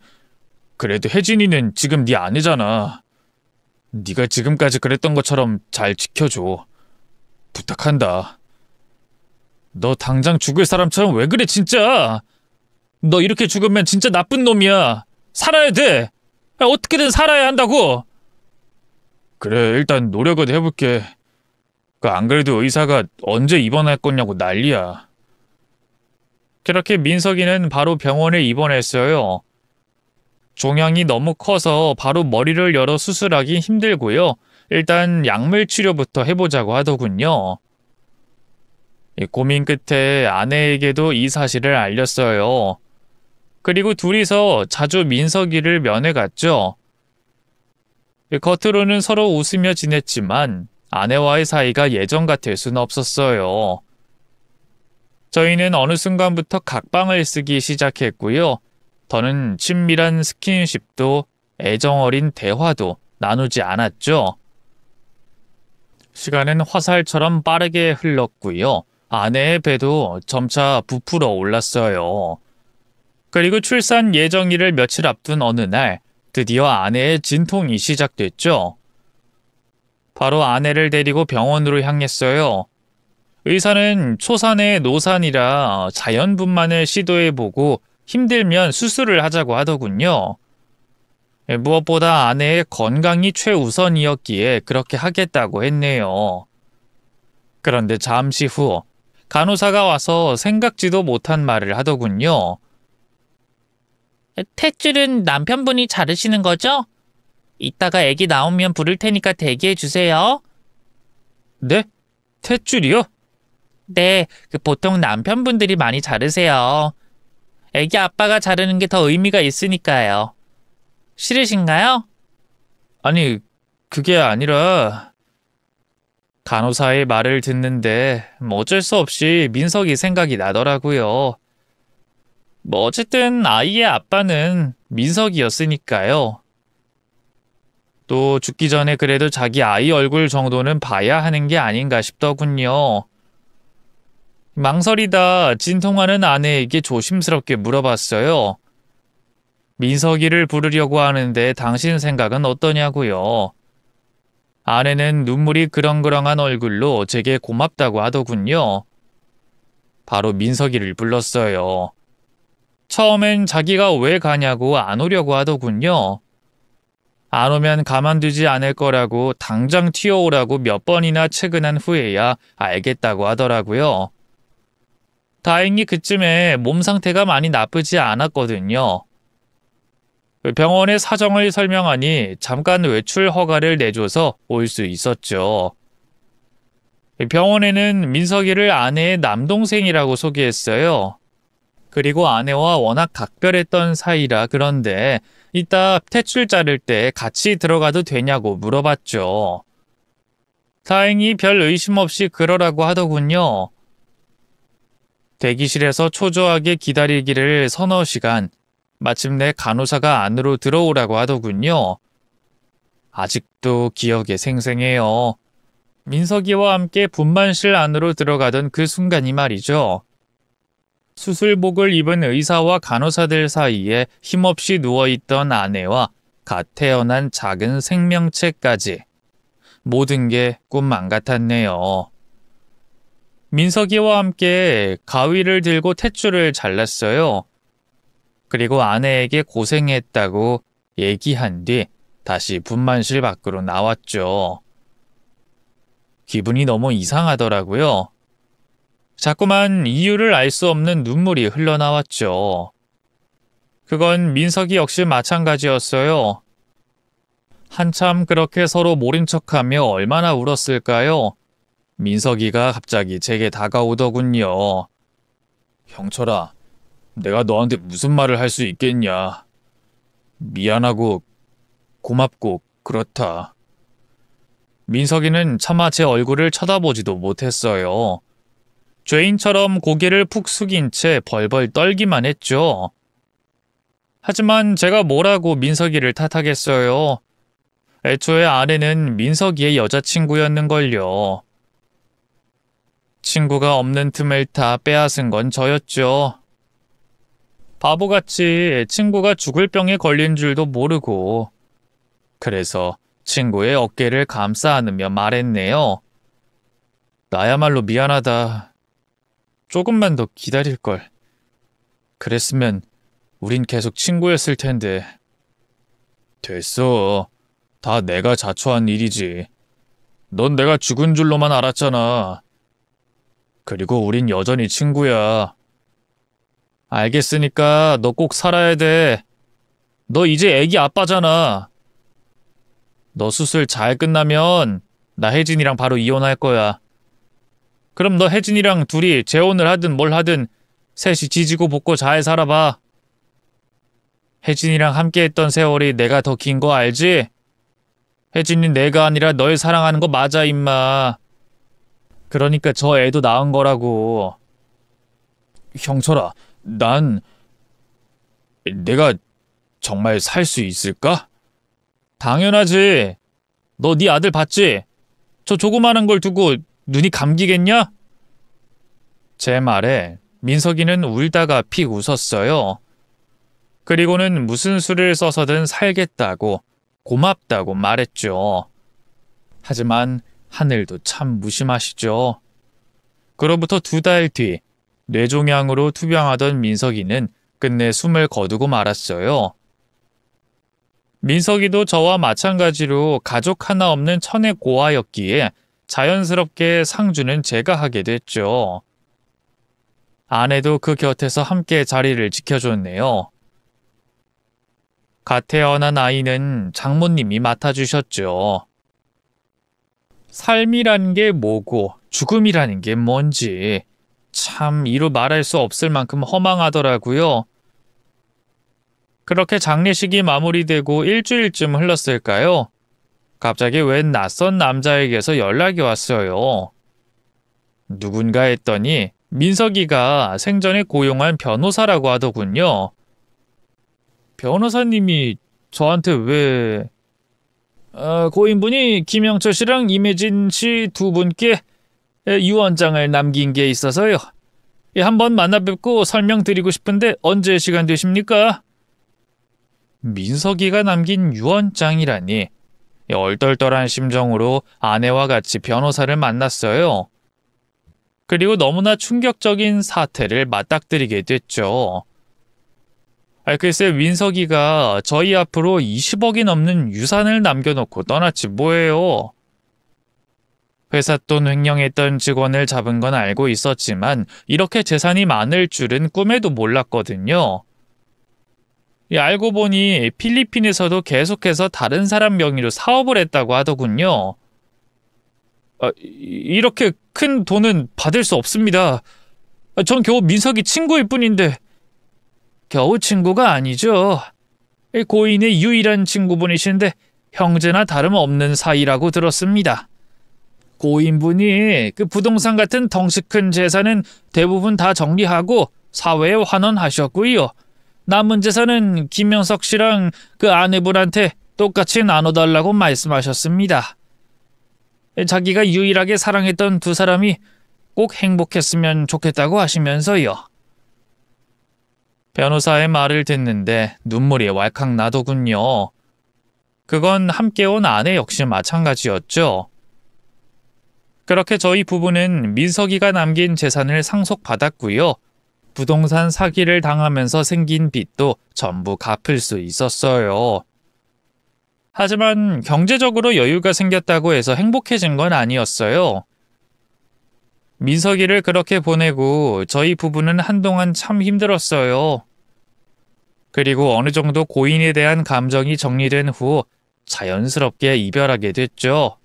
그래도 혜진이는 지금 네 아내잖아. 네가 지금까지 그랬던 것처럼 잘 지켜줘. 부탁한다. 너 당장 죽을 사람처럼 왜 그래 진짜. 너 이렇게 죽으면 진짜 나쁜 놈이야. 살아야 돼. 어떻게든 살아야 한다고. 그래, 일단 노력은 해볼게. 안 그래도 의사가 언제 입원할 거냐고 난리야. 그렇게 민석이는 바로 병원에 입원했어요. 종양이 너무 커서 바로 머리를 열어 수술하기 힘들고요. 일단 약물 치료부터 해보자고 하더군요. 고민 끝에 아내에게도 이 사실을 알렸어요. 그리고 둘이서 자주 민석이를 면회 갔죠. 겉으로는 서로 웃으며 지냈지만 아내와의 사이가 예전 같을 수는 없었어요. 저희는 어느 순간부터 각방을 쓰기 시작했고요. 더는 친밀한 스킨십도 애정어린 대화도 나누지 않았죠. 시간은 화살처럼 빠르게 흘렀고요. 아내의 배도 점차 부풀어 올랐어요. 그리고 출산 예정일을 며칠 앞둔 어느 날 드디어 아내의 진통이 시작됐죠. 바로 아내를 데리고 병원으로 향했어요. 의사는 초산의 노산이라 자연분만을 시도해보고 힘들면 수술을 하자고 하더군요. 무엇보다 아내의 건강이 최우선이었기에 그렇게 하겠다고 했네요. 그런데 잠시 후 간호사가 와서 생각지도 못한 말을 하더군요. 탯줄은 남편분이 자르시는 거죠? 이따가 아기 나오면 부를 테니까 대기해 주세요. 네? 탯줄이요? 네, 보통 남편분들이 많이 자르세요. 아기 아빠가 자르는 게 더 의미가 있으니까요. 싫으신가요? 아니, 그게 아니라 간호사의 말을 듣는데 어쩔 수 없이 민석이 생각이 나더라고요. 어쨌든 아이의 아빠는 민석이었으니까요. 또 죽기 전에 그래도 자기 아이 얼굴 정도는 봐야 하는 게 아닌가 싶더군요. 망설이다 진통하는 아내에게 조심스럽게 물어봤어요. 민석이를 부르려고 하는데 당신 생각은 어떠냐고요? 아내는 눈물이 그렁그렁한 얼굴로 제게 고맙다고 하더군요. 바로 민석이를 불렀어요. 처음엔 자기가 왜 가냐고 안 오려고 하더군요. 안 오면 가만두지 않을 거라고 당장 튀어오라고 몇 번이나 체근한 후에야 알겠다고 하더라고요. 다행히 그쯤에 몸 상태가 많이 나쁘지 않았거든요. 병원의 사정을 설명하니 잠깐 외출 허가를 내줘서 올 수 있었죠. 병원에는 민석이를 아내의 남동생이라고 소개했어요. 그리고 아내와 워낙 각별했던 사이라 그런데 이따 탯줄 자를 때 같이 들어가도 되냐고 물어봤죠. 다행히 별 의심 없이 그러라고 하더군요. 대기실에서 초조하게 기다리기를 서너 시간, 마침내 간호사가 안으로 들어오라고 하더군요. 아직도 기억에 생생해요. 민석이와 함께 분만실 안으로 들어가던 그 순간이 말이죠. 수술복을 입은 의사와 간호사들 사이에 힘없이 누워있던 아내와 갓 태어난 작은 생명체까지 모든 게 꿈만 같았네요. 민석이와 함께 가위를 들고 탯줄을 잘랐어요. 그리고 아내에게 고생했다고 얘기한 뒤 다시 분만실 밖으로 나왔죠. 기분이 너무 이상하더라고요. 자꾸만 이유를 알 수 없는 눈물이 흘러나왔죠. 그건 민석이 역시 마찬가지였어요. 한참 그렇게 서로 모른 척하며 얼마나 울었을까요? 민석이가 갑자기 제게 다가오더군요. 형철아, 내가 너한테 무슨 말을 할 수 있겠냐. 미안하고 고맙고 그렇다. 민석이는 차마 제 얼굴을 쳐다보지도 못했어요. 죄인처럼 고개를 푹 숙인 채 벌벌 떨기만 했죠. 하지만 제가 뭐라고 민석이를 탓하겠어요. 애초에 아내는 민석이의 여자친구였는걸요. 친구가 없는 틈을 타 빼앗은 건 저였죠. 바보같이 친구가 죽을 병에 걸린 줄도 모르고. 그래서 친구의 어깨를 감싸 안으며 말했네요. 나야말로 미안하다. 조금만 더 기다릴걸. 그랬으면 우린 계속 친구였을 텐데. 됐어. 다 내가 자초한 일이지. 넌 내가 죽은 줄로만 알았잖아. 그리고 우린 여전히 친구야. 알겠으니까 너 꼭 살아야 돼. 너 이제 애기 아빠잖아. 너 수술 잘 끝나면 나 혜진이랑 바로 이혼할 거야. 그럼 너 혜진이랑 둘이 재혼을 하든 뭘 하든 셋이 지지고 볶고 잘 살아봐. 혜진이랑 함께 했던 세월이 내가 더 긴 거 알지? 혜진이 내가 아니라 널 사랑하는 거 맞아, 임마. 그러니까 저 애도 낳은 거라고. 형철아, 내가 정말 살 수 있을까? 당연하지. 너 네 아들 봤지? 저 조그마한 걸 두고 눈이 감기겠냐? 제 말에 민석이는 울다가 픽 웃었어요. 그리고는 무슨 수를 써서든 살겠다고 고맙다고 말했죠. 하지만 하늘도 참 무심하시죠. 그로부터 2달 뒤 뇌종양으로 투병하던 민석이는 끝내 숨을 거두고 말았어요. 민석이도 저와 마찬가지로 가족 하나 없는 천의 고아였기에 자연스럽게 상주는 제가 하게 됐죠. 아내도 그 곁에서 함께 자리를 지켜줬네요. 갓 태어난 아이는 장모님이 맡아주셨죠. 삶이란 게 뭐고 죽음이라는 게 뭔지 참 이루 말할 수 없을 만큼 허망하더라고요. 그렇게 장례식이 마무리되고 일주일쯤 흘렀을까요? 갑자기 웬 낯선 남자에게서 연락이 왔어요. 누군가 했더니 민석이가 생전에 고용한 변호사라고 하더군요. 변호사님이 저한테 왜... 고인분이 김영철 씨랑 임혜진 씨 두 분께 유언장을 남긴 게 있어서요. 한번 만나 뵙고 설명드리고 싶은데 언제 시간 되십니까? 민석이가 남긴 유언장이라니. 얼떨떨한 심정으로 아내와 같이 변호사를 만났어요. 그리고 너무나 충격적인 사태를 맞닥뜨리게 됐죠. 글쎄 민석이가 저희 앞으로 20억이 넘는 유산을 남겨놓고 떠났지 뭐예요. 회사 돈 횡령했던 직원을 잡은 건 알고 있었지만 이렇게 재산이 많을 줄은 꿈에도 몰랐거든요. 알고 보니 필리핀에서도 계속해서 다른 사람 명의로 사업을 했다고 하더군요. 이렇게 큰 돈은 받을 수 없습니다. 전 겨우 민석이 친구일 뿐인데. 겨우 친구가 아니죠. 고인의 유일한 친구분이신데 형제나 다름없는 사이라고 들었습니다. 고인분이 그 부동산 같은 덩치 큰 재산은 대부분 다 정리하고 사회에 환원하셨고요. 남은 재산은 김영석 씨랑 그 아내분한테 똑같이 나눠달라고 말씀하셨습니다. 자기가 유일하게 사랑했던 두 사람이 꼭 행복했으면 좋겠다고 하시면서요. 변호사의 말을 듣는데 눈물이 왈칵 나더군요. 그건 함께 온 아내 역시 마찬가지였죠. 그렇게 저희 부부는 민석이가 남긴 재산을 상속받았고요. 부동산 사기를 당하면서 생긴 빚도 전부 갚을 수 있었어요. 하지만 경제적으로 여유가 생겼다고 해서 행복해진 건 아니었어요. 민석이를 그렇게 보내고 저희 부부는 한동안 참 힘들었어요. 그리고 어느 정도 고인에 대한 감정이 정리된 후 자연스럽게 이별하게 됐죠.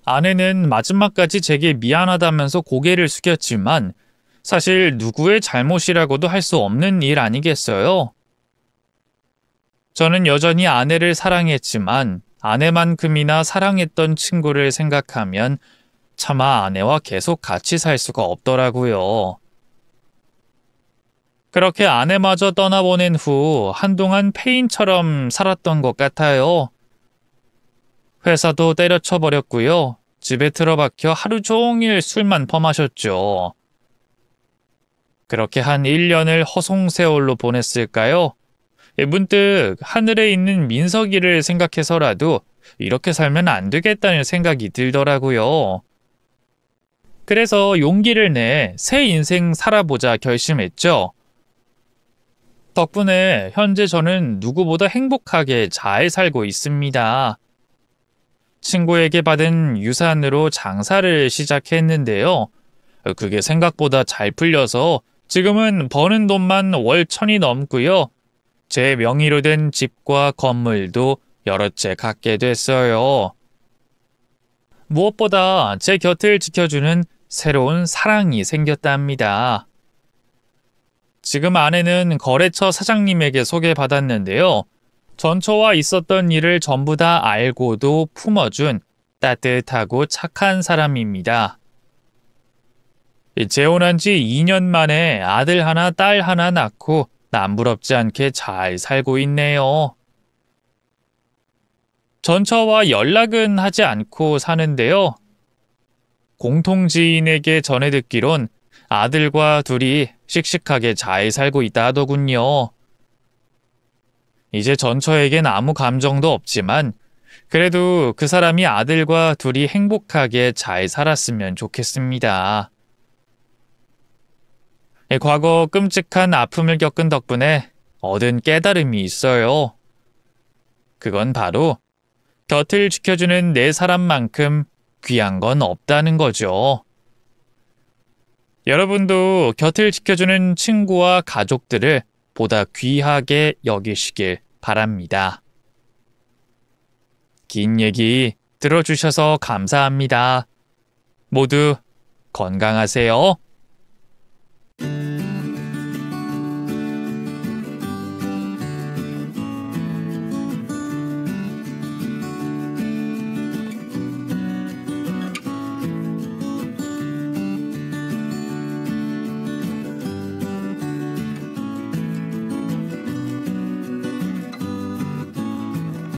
아내는 마지막까지 제게 미안하다면서 고개를 숙였지만 사실 누구의 잘못이라고도 할 수 없는 일 아니겠어요? 저는 여전히 아내를 사랑했지만 아내만큼이나 사랑했던 친구를 생각하면 차마 아내와 계속 같이 살 수가 없더라고요. 그렇게 아내마저 떠나보낸 후 한동안 폐인처럼 살았던 것 같아요. 회사도 때려쳐버렸고요. 집에 틀어박혀 하루 종일 술만 퍼마셨죠. 그렇게 한 1년을 허송세월로 보냈을까요? 문득 하늘에 있는 민석이를 생각해서라도 이렇게 살면 안 되겠다는 생각이 들더라고요. 그래서 용기를 내 새 인생 살아보자 결심했죠. 덕분에 현재 저는 누구보다 행복하게 잘 살고 있습니다. 친구에게 받은 유산으로 장사를 시작했는데요. 그게 생각보다 잘 풀려서 지금은 버는 돈만 월 1,000이 넘고요. 제 명의로 된 집과 건물도 여러 채 갖게 됐어요. 무엇보다 제 곁을 지켜주는 새로운 사랑이 생겼답니다. 지금 아내는 거래처 사장님에게 소개받았는데요. 전처와 있었던 일을 전부 다 알고도 품어준 따뜻하고 착한 사람입니다. 재혼한 지 2년 만에 아들 하나, 딸 하나 낳고 남부럽지 않게 잘 살고 있네요. 전처와 연락은 하지 않고 사는데요. 공통지인에게 전해 듣기론 아들과 둘이 씩씩하게 잘 살고 있다 하더군요. 이제 전처에겐 아무 감정도 없지만 그래도 그 사람이 아들과 둘이 행복하게 잘 살았으면 좋겠습니다. 과거 끔찍한 아픔을 겪은 덕분에 얻은 깨달음이 있어요. 그건 바로 곁을 지켜주는 내 사람만큼 귀한 건 없다는 거죠. 여러분도 곁을 지켜주는 친구와 가족들을 보다 귀하게 여기시길 바랍니다. 긴 얘기 들어주셔서 감사합니다. 모두 건강하세요.